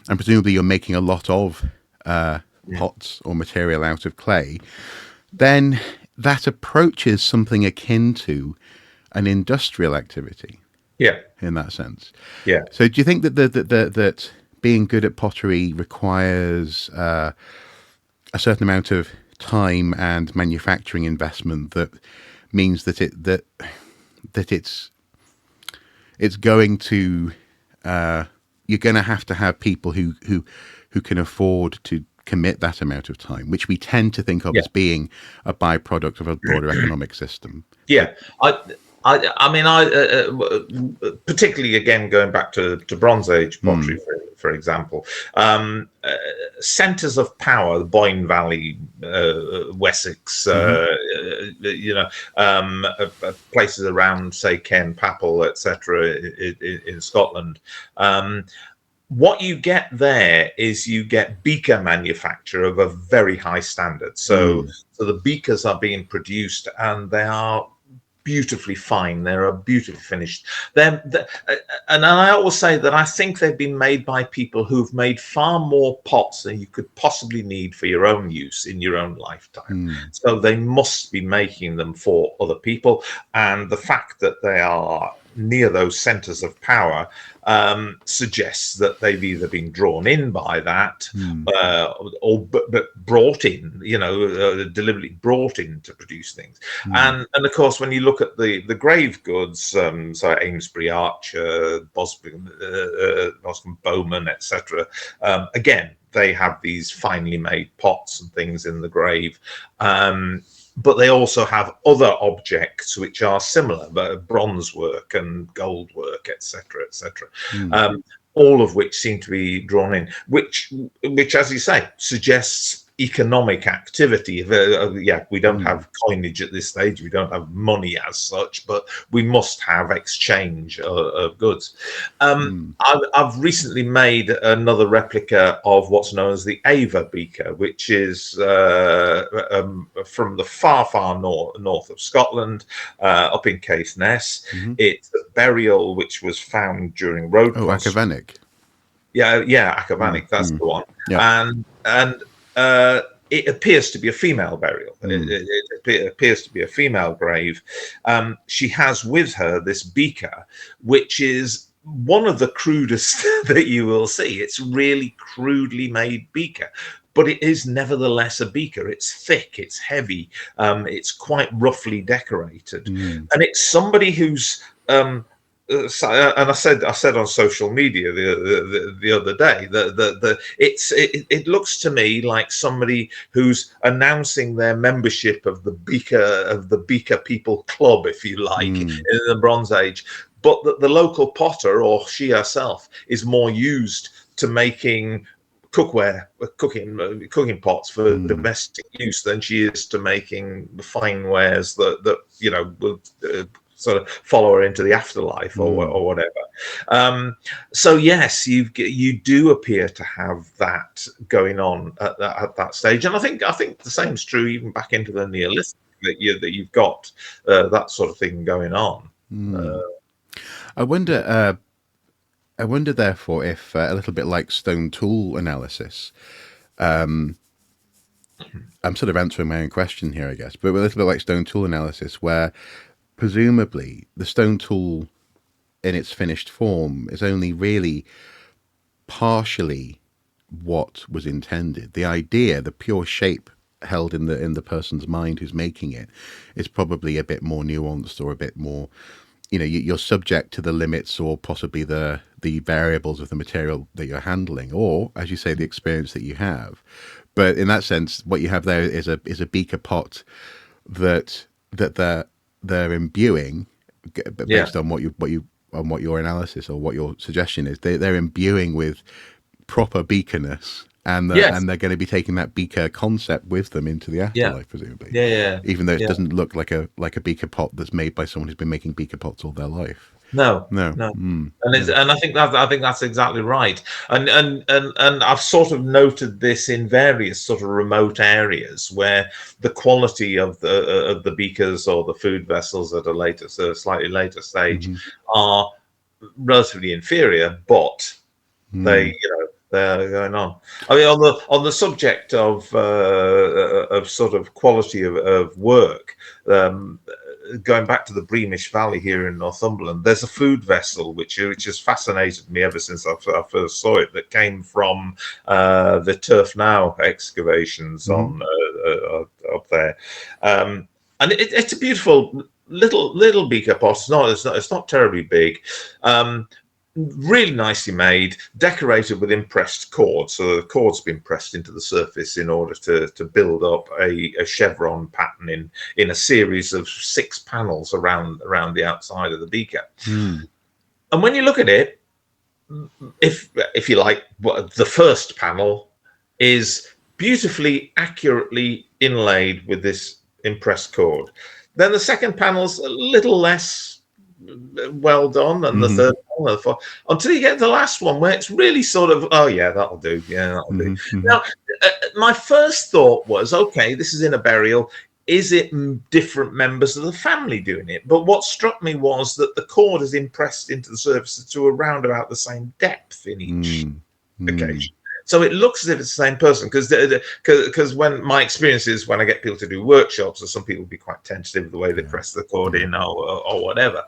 S1: and presumably you're making a lot of pots or material out of clay, then that approaches something akin to an industrial activity.
S2: Yeah,
S1: in that sense.
S2: Yeah.
S1: So do you think that that being good at pottery requires a certain amount of time and manufacturing investment that means that it's going to you're going to have people who can afford to commit that amount of time, which we tend to think of as being a byproduct of a broader economic system.
S2: Yeah, I mean, particularly again going back to Bronze Age pottery, for example, centres of power, the Boyne Valley, Wessex, places around, say, Cairn Papel, etc., in Scotland. What you get there is you get beaker manufacture of a very high standard. So the beakers are being produced, and they are beautifully fine. They're beautifully finished. And I always say that I think they've been made by people who've made far more pots than you could possibly need for your own use in your own lifetime. So they must be making them for other people. And the fact that they are near those centers of power suggests that they've either been drawn in by that or but brought in, deliberately brought in to produce things. And of course, when you look at the grave goods, so Amesbury Archer, Boscombe Bowman, etc., again, they have these finely made pots and things in the grave. But they also have other objects which are similar, but bronze work and gold work, etc., etc. All of which seem to be drawn in, which, as you say, suggests economic activity. We don't have coinage at this stage. We don't have money as such, but we must have exchange of goods. I've recently made another replica of what's known as the Ava beaker, which is from the far north of Scotland, up in Caithness. It's a burial which was found during road construction.
S1: Achavanich.
S2: Yeah, Achavanich, that's the one.
S1: Yeah.
S2: And it appears to be a female burial. It appears to be a female grave. She has with her this beaker, which is one of the crudest that you will see. It's really crudely made beaker, but it is nevertheless a beaker. It's thick, it's heavy, it's quite roughly decorated, and it's somebody who's and I said on social media the other day that it looks to me like somebody who's announcing their membership of the Beaker People Club, if you like, in the Bronze Age, but that the local potter or she herself is more used to making cookware, cooking pots for domestic use than she is to making fine wares that will sort of follow her into the afterlife or whatever. So yes, you do appear to have that going on at that stage, and I think the same is true even back into the Neolithic, that you've got that sort of thing going on.
S1: I wonder, therefore, if a little bit like stone tool analysis, I'm sort of answering my own question here, I guess, but a little bit like stone tool analysis, where presumably the stone tool in its finished form is only really partially what was intended. The idea, the pure shape held in the person's mind who's making it, is probably a bit more nuanced, or a bit more, you're subject to the limits or possibly the variables of the material that you're handling, or, as you say, the experience that you have. But in that sense, what you have there is a beaker pot that they're imbuing, based on what your analysis or what your suggestion is. They're imbuing with proper beakerness, and they're going to be taking that beaker concept with them into the afterlife, presumably. Even though it doesn't look like a beaker pot that's made by someone who's been making beaker pots all their life.
S2: No. And I think that's exactly right. And I've sort of noted this in various sort of remote areas where the quality of the beakers or the food vessels at a slightly later stage are relatively inferior, but they're going on. I mean, on the subject of sort of quality of work, going back to the Breamish Valley here in Northumberland, there's a food vessel which has fascinated me ever since I first saw it, that came from the Turf Now excavations on up there, and it's a beautiful little beaker pot. It's not terribly big. Really nicely made, decorated with impressed cord. So the cord's been pressed into the surface in order to build up a chevron pattern in a series of 6 panels around the outside of the beaker. And when you look at it, if you like, the first panel is beautifully, accurately inlaid with this impressed cord. Then the second panel's a little less well done, and the third one, and the fourth, until you get the last one where it's really sort of, oh yeah, that'll do. Now, my first thought was, okay, this is in a burial. Is it different members of the family doing it? But what struck me was that the cord is impressed into the surface to around about the same depth in each occasion. So it looks as if it's the same person, because when my experience is when I get people to do workshops, or some people will be quite tentative the way they press the cord in or whatever.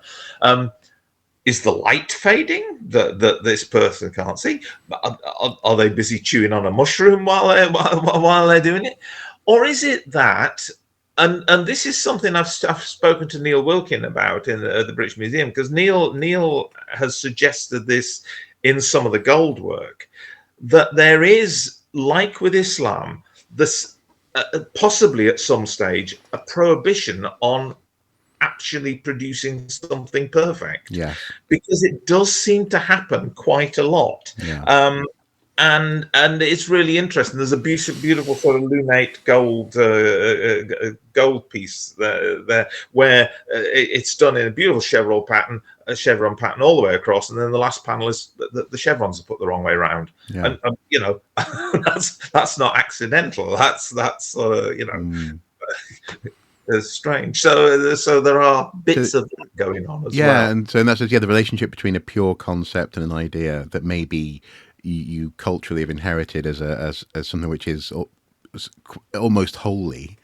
S2: Is the light fading that this person can't see? Are they busy chewing on a mushroom while they're doing it? Or is it that, and this is something I've spoken to Neil Wilkin about in the British Museum, because Neil has suggested this in some of the gold work, that there is, like with Islam, this possibly at some stage a prohibition on actually producing something perfect. Because it does seem to happen quite a lot. And it's really interesting. There's a beautiful sort of lunate gold piece there where it's done in a beautiful chevron pattern all the way across, and then the last panel is the chevrons are put the wrong way around. And that's not accidental. That's it's strange. So there are bits of that going on as well.
S1: And so that's the relationship between a pure concept and an idea that maybe you culturally have inherited as something which is almost holy,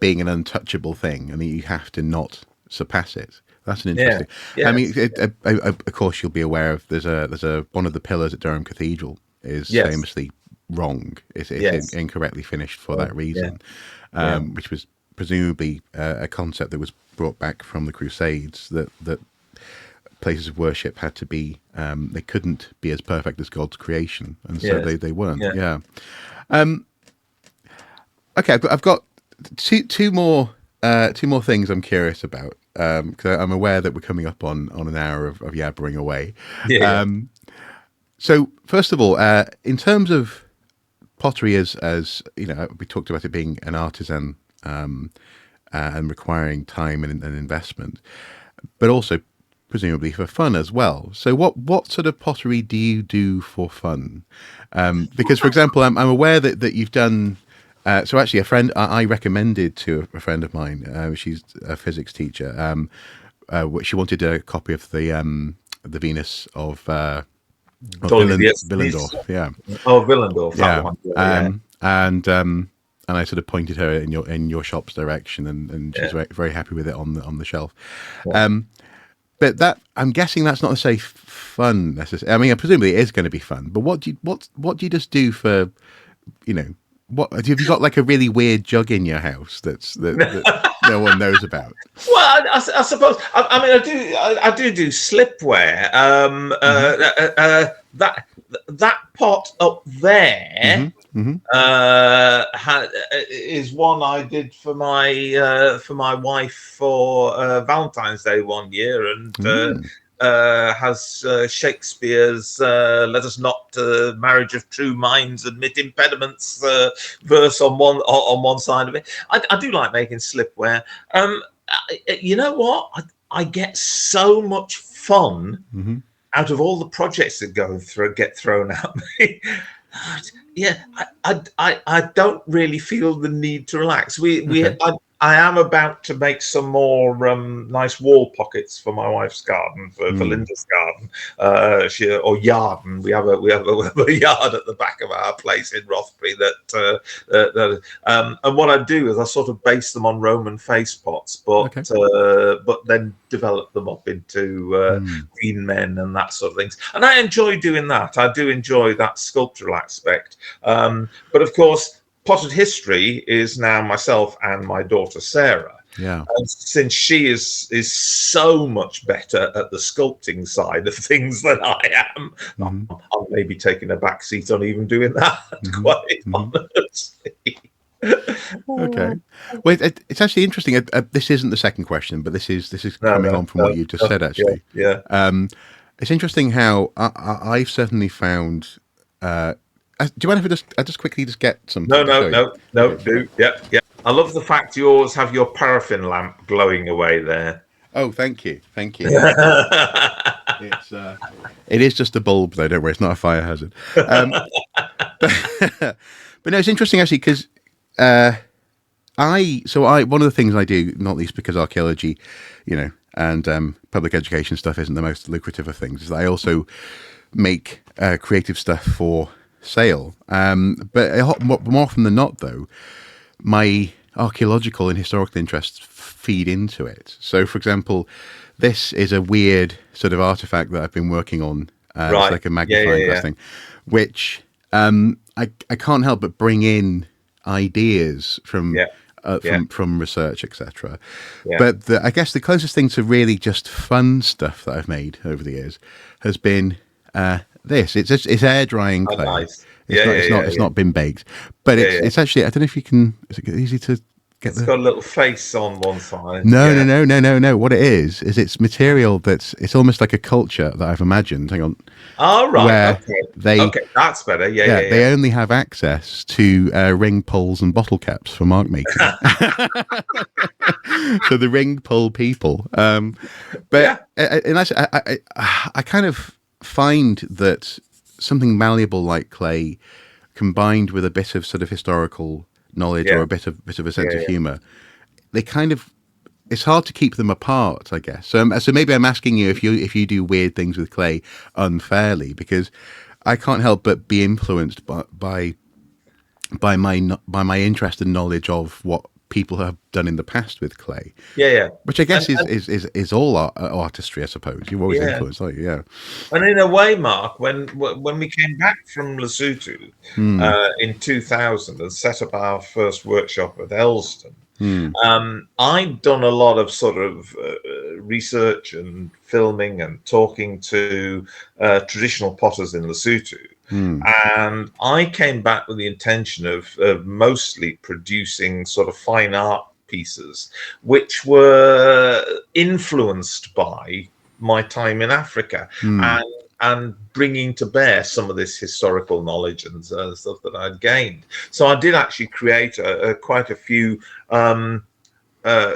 S1: being an untouchable thing, and you have to not surpass it. That's an interesting.
S2: Yeah.
S1: I mean, of course, you'll be aware of there's a one of the pillars at Durham Cathedral is famously wrong. It's incorrectly finished for that reason, which was presumably a concept that was brought back from the Crusades, that places of worship had to be they couldn't be as perfect as God's creation, and so they weren't. Okay, I've got two more things I'm curious about, because I'm aware that we're coming up on an hour of yabbering away. So first of all, in terms of pottery, as you know, we talked about it being an artisan and requiring time and investment, but also presumably for fun as well. So what sort of pottery do you do for fun? Because, for example, I'm aware that you've done. So actually, a friend I recommended to a friend of mine. She's a physics teacher. She wanted a copy of the Venus of Willendorf. Yeah.
S2: Oh, Willendorf. That one.
S1: And I sort of pointed her in your shop's direction, and she's very, very happy with it on the shelf. But that, I'm guessing that's not necessarily fun necessarily. I mean, presumably it is going to be fun. But what do you just do for, you know, what have you got, like a really weird jug in your house that no one knows about?
S2: Well, I suppose. I mean, I do slipware. That pot up there is one I did for my wife for Valentine's Day one year, and has Shakespeare's "Let us not marriage of true minds admit impediments" verse on one side of it. I do like making slipware. You know what? I get so much fun out of all the projects that get thrown at me. I don't really feel the need to relax. I am about to make some more nice wall pockets for my wife's garden, for Linda's garden, or yarden. We have a yard at the back of our place in Rothbury and what I do is I sort of base them on Roman face pots, but then develop them up into queen men and that sort of things. And I enjoy doing that. I do enjoy that sculptural aspect. But of course, Potted History is now myself and my daughter Sarah.
S1: Yeah.
S2: And since she is so much better at the sculpting side of things than I am, I'm maybe taking a back seat on even doing that. Quite honestly.
S1: Okay. Well, it's actually interesting. This isn't the second question, but this is coming on from what you just said. Actually, it's interesting how I've certainly found. Do you mind if I just quickly get some?
S2: No. Do. Yeah. I love the fact you always have your paraffin lamp glowing away there.
S1: Oh, thank you. It is just a bulb, though. Don't worry, it's not a fire hazard. But no, it's interesting actually because one of the things I do, not least because archaeology, you know, and public education stuff isn't the most lucrative of things, is that I also make creative stuff for sale. But more often than not, though, my archaeological and historical interests feed into it. So, for example, this is a weird sort of artifact that I've been working on. It's like a magnifying glass thing, which I can't help but bring in ideas from research, etc. But I guess the closest thing to really just fun stuff that I've made over the years has been this. It's air drying clay.
S2: Nice.
S1: It's not been baked, but it's actually, I don't know if you can. Is it easy to get?
S2: It's got a little face on one side.
S1: No. What it is it's material it's almost like a culture that I've imagined. Hang on.
S2: Oh, right.
S1: Where
S2: that's better.
S1: They only have access to ring pulls and bottle caps for mark making. So the ring pull people. And I kind of find that something malleable like clay, combined with a bit of sort of historical knowledge or a bit of a sense of humor, they kind of, it's hard to keep them apart, I guess. So maybe I'm asking you if you do weird things with clay unfairly, because I can't help but be influenced by my interest and knowledge of what people have done in the past with clay.
S2: Yeah.
S1: Which I guess is all artistry, I suppose. You're always influenced, aren't you? Yeah.
S2: And in a way, Mark, when we came back from Lesotho in 2000 and set up our first workshop at Elston, I'd done a lot of sort of research and filming and talking to traditional potters in Lesotho. And I came back with the intention of mostly producing sort of fine art pieces, which were influenced by my time in Africa and bringing to bear some of this historical knowledge and stuff that I'd gained. So I did actually create quite a few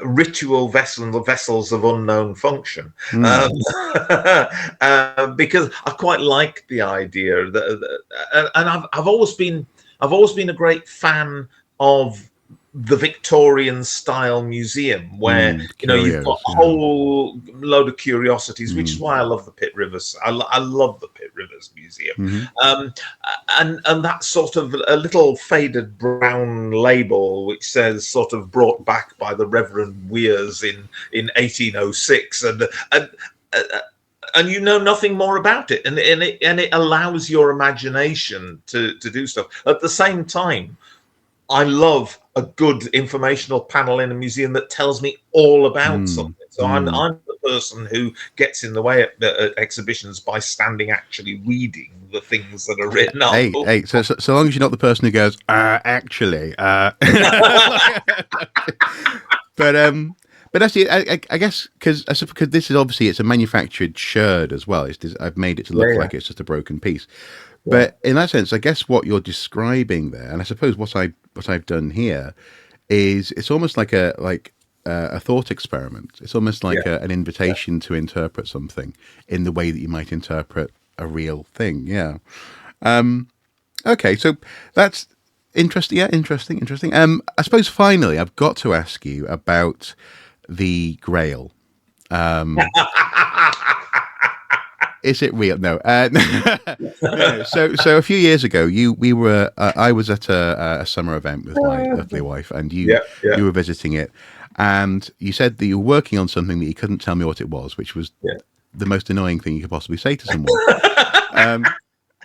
S2: ritual vessels of unknown function, because I quite like the idea and I've always been a great fan of the Victorian style museum where you've got a whole load of curiosities, which is why I love the Pitt Rivers. I love the Pitt Rivers Museum, and that sort of a little faded brown label which says sort of brought back by the Reverend Weirs in 1806, and you know nothing more about it, and it allows your imagination to do stuff. At the same time, I love a good informational panel in a museum that tells me all about something. So I'm the person who gets in the way at exhibitions by actually reading the things that are written up.
S1: Hey, so long as you're not the person who goes, actually. But actually, I guess because this is obviously it's a manufactured sherd as well. I've made it to look like it's just a broken piece. But in that sense, I guess what you're describing there, and I suppose what I've done here, is it's almost like a thought experiment. It's almost like an invitation to interpret something in the way that you might interpret a real thing. Yeah. Okay, so that's interesting. Yeah, interesting. I suppose finally, I've got to ask you about the Grail. Is it real? No. No. So a few years ago, I was at a summer event with my lovely wife, and you were visiting it, and you said that you were working on something that you couldn't tell me what it was, which was the most annoying thing you could possibly say to someone.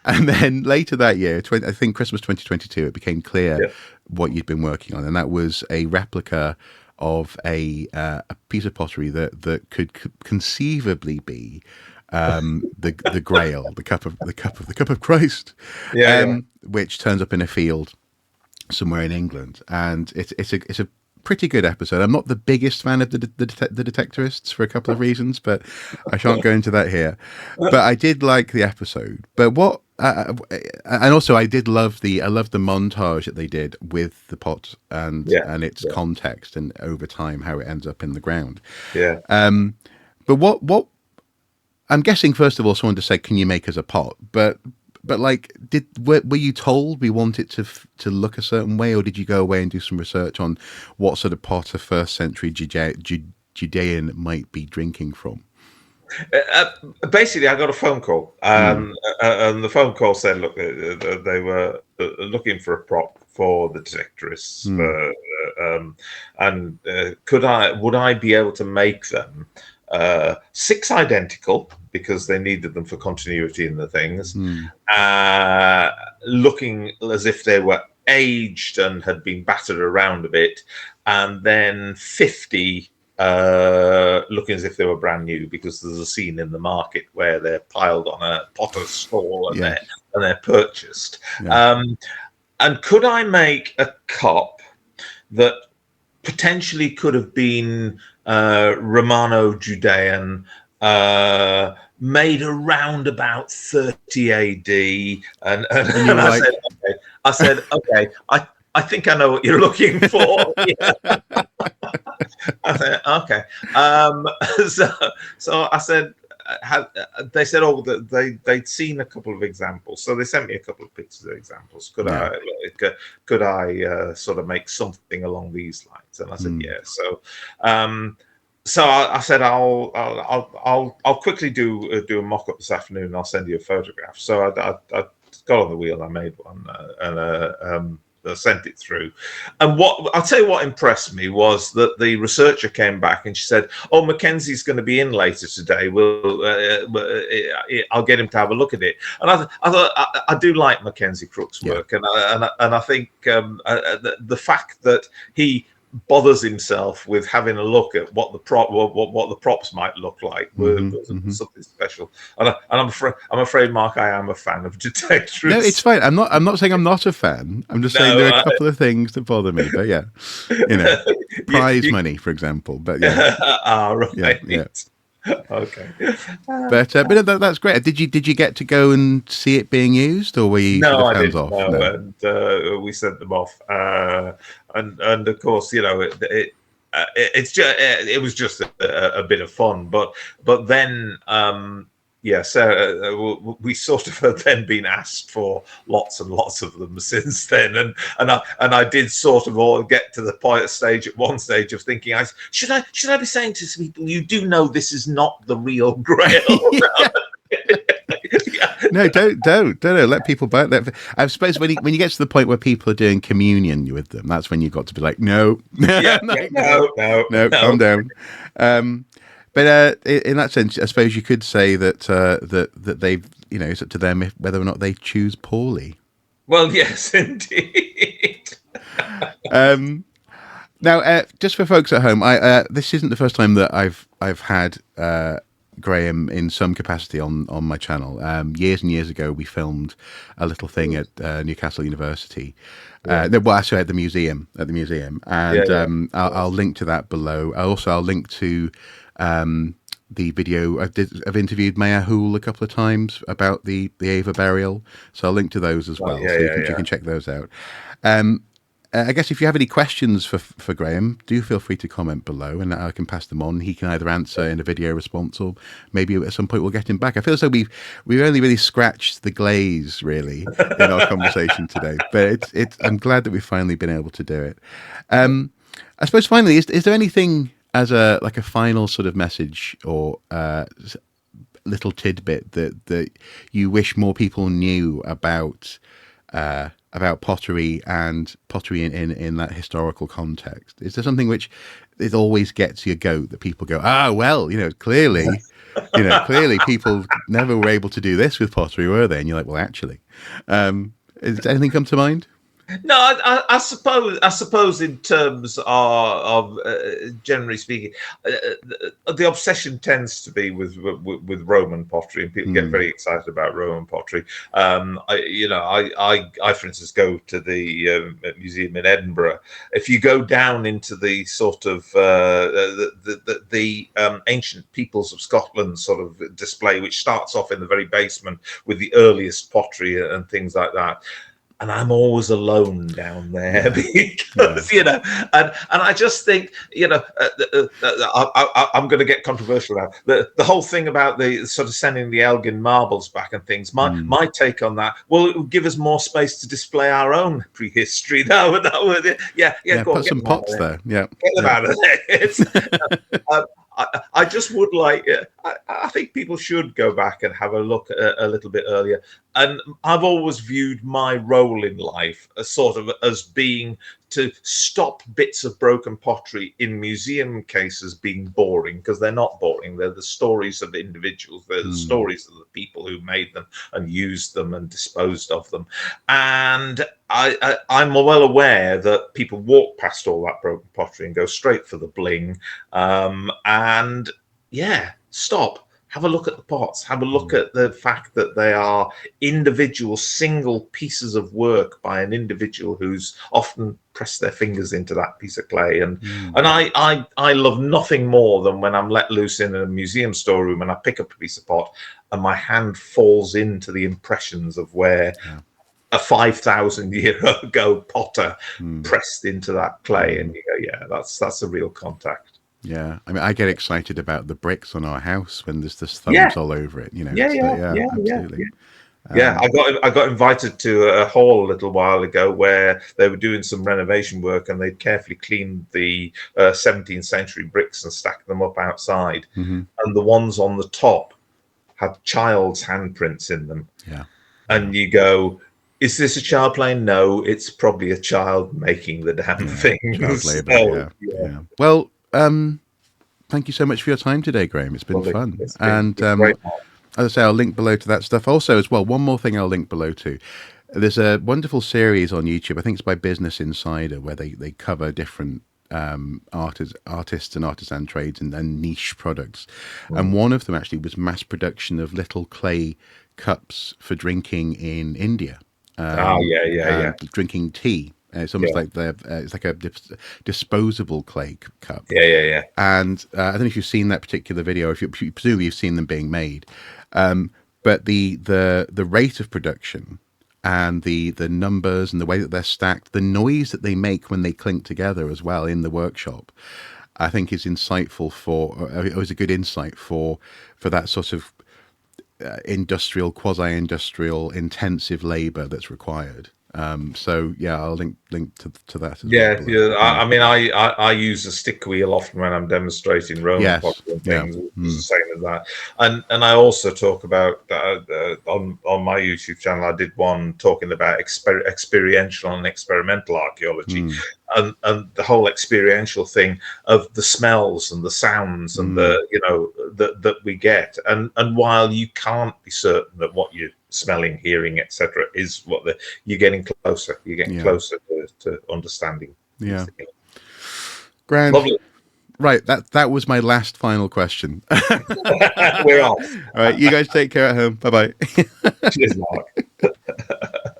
S1: And then later that year, I think Christmas 2022, it became clear what you'd been working on, and that was a replica of a piece of pottery that could conceivably be the Grail, the cup of Christ, which turns up in a field somewhere in England, and it's a pretty good episode. I'm not the biggest fan of the Detectorists for a couple of reasons, but I shan't go into that here. But I did like the episode. But what and also I love the montage that they did with the pot and its context and over time how it ends up in the ground. But what I'm guessing, first of all, someone just said, "Can you make us a pot?" But like, were you told we want it to look a certain way, or did you go away and do some research on what sort of pot a first century Judean might be drinking from?
S2: Basically, I got a phone call, and the phone call said, "Look, they were looking for a prop for the Detectorists, and would I be able to make them 6 identical, because they needed them for continuity in the things, looking as if they were aged and had been battered around a bit, and then 50 looking as if they were brand new, because there's a scene in the market where they're piled on a potter's stall and they're purchased. And could I make a cup that potentially could have been Romano-Judean, made around about 30 AD, and I said, okay, I think I know what you're looking for. I said, okay. So I said, they said, they'd seen a couple of examples, so they sent me a couple of pictures of examples. Could I sort of make something along these lines? And I said, yeah. So I said I'll quickly do a mock-up this afternoon, and I'll send you a photograph. So I got on the wheel. I made one and sent it through. And what I'll tell you what impressed me was that the researcher came back and she said, "Oh, Mackenzie's going to be in later today. I'll get him to have a look at it." And I thought I do like Mackenzie Crook's work, and I think the fact that he bothers himself with having a look at what the props might look like was something special. And I'm afraid, Mark, I am a fan of Detectress.
S1: No, it's fine. I'm not saying I'm not a fan. I'm just saying there are a couple of things that bother me. But yeah, prize money, for example. But yeah,
S2: right.
S1: Yeah.
S2: Okay.
S1: But that's great. Did you get to go and see it being used, or were you
S2: I
S1: hands
S2: didn't,
S1: off?
S2: No. And we sent them off. And of course, it was just a bit of fun. But then Sarah, we sort of have then been asked for lots and lots of them since then, and I did sort of all get to the stage at one stage of thinking, should I be saying to people, you do know this is not the real Grail?
S1: No, don't let people buy that. I suppose when you get to the point where people are doing communion with them, that's when you've got to be like, no, calm down. But in that sense, I suppose you could say that that they've, it's up to them whether or not they choose poorly.
S2: Well, yes, indeed.
S1: Now, just for folks at home, this isn't the first time that I've had Graham in some capacity on my channel. Years and years ago, we filmed a little thing at Newcastle University. Actually at the museum, and I'll link to that below. I'll link to the video. I've interviewed Maya Hoole a couple of times about the Ava burial, so I'll link to those as well, you can check those out. I guess if you have any questions for Graham, do feel free to comment below, and I can pass them on. He can either answer in a video response, or maybe at some point we'll get him back. I feel as though we've only really scratched the glaze, really, in our conversation today. But I'm glad that we've finally been able to do it. I suppose finally, is there anything as a final sort of message or little tidbit that you wish more people knew about pottery and pottery in that historical context? Is there something which it always gets your goat that people go, clearly people never were able to do this with pottery, were they? And you're like, well, actually, does anything come to mind?
S2: No, I suppose in terms of generally speaking, the obsession tends to be with Roman pottery, and people get very excited about Roman pottery. I for instance go to the museum in Edinburgh. If you go down into the sort of the ancient peoples of Scotland sort of display, which starts off in the very basement with the earliest pottery and things like that. And I'm always alone down there because, and I just think, I'm going to get controversial now. The whole thing about the sort of sending the Elgin marbles back and things, my take on that, well, it would give us more space to display our own prehistory. That would
S1: put some pots there. Yeah.
S2: Get them out of there. I just would like. I think people should go back and have a look a little bit earlier. And I've always viewed my role in life as being to stop bits of broken pottery in museum cases being boring, because they're not boring. They're the stories of the individuals. They're the stories of the people who made them and used them and disposed of them. And I'm well aware that people walk past all that broken pottery and go straight for the bling. Stop. Have a look at the pots. Have a look at the fact that they are individual, single pieces of work by an individual who's often pressed their fingers into that piece of clay. And I love nothing more than when I'm let loose in a museum storeroom and I pick up a piece of pot and my hand falls into the impressions of where a 5,000 year ago potter pressed into that clay, and you go, that's a real contact.
S1: Yeah, I mean, I get excited about the bricks on our house when there's this thumbs all over it. Absolutely.
S2: I got invited to a hall a little while ago where they were doing some renovation work, and they'd carefully cleaned the 17th century bricks and stacked them up outside. And the ones on the top had child's handprints in them.
S1: Yeah.
S2: and you go, is this a child playing? No, it's probably a child making the damn thing.
S1: Child labour,
S2: So,
S1: yeah. Well, thank you so much for your time today, Graham. It's been fun.
S2: It's great.
S1: As I say, I'll link below to that stuff. Also, as well, one more thing I'll link below to. There's a wonderful series on YouTube. I think it's by Business Insider, where they cover different artists and artisan trades and niche products. And one of them actually was mass production of little clay cups for drinking in India. Drinking tea. It's almost like it's like a disposable clay cup.
S2: Yeah.
S1: And I don't know if you've seen that particular video. If you presumably you've seen them being made, but the rate of production and the numbers and the way that they're stacked, the noise that they make when they clink together as well in the workshop, I think is insightful it was a good insight for that sort of industrial, quasi-industrial, intensive labour that's required. So yeah, I'll link to that as well.
S2: Yeah. I mean, I use a stick wheel often when I'm demonstrating Roman pottery and things. It's the same as that. And I also talk about on my YouTube channel. I did one talking about experiential and experimental archaeology, and the whole experiential thing of the smells and the sounds and that we get. And while you can't be certain that what you're smelling, hearing, etc., is what you're getting closer. You're getting closer to understanding.
S1: Yeah. Grand.
S2: Lovely.
S1: Right. That was my last final question.
S2: We're off.
S1: All right. You guys take care at home. Bye bye.
S2: Cheers, Mark.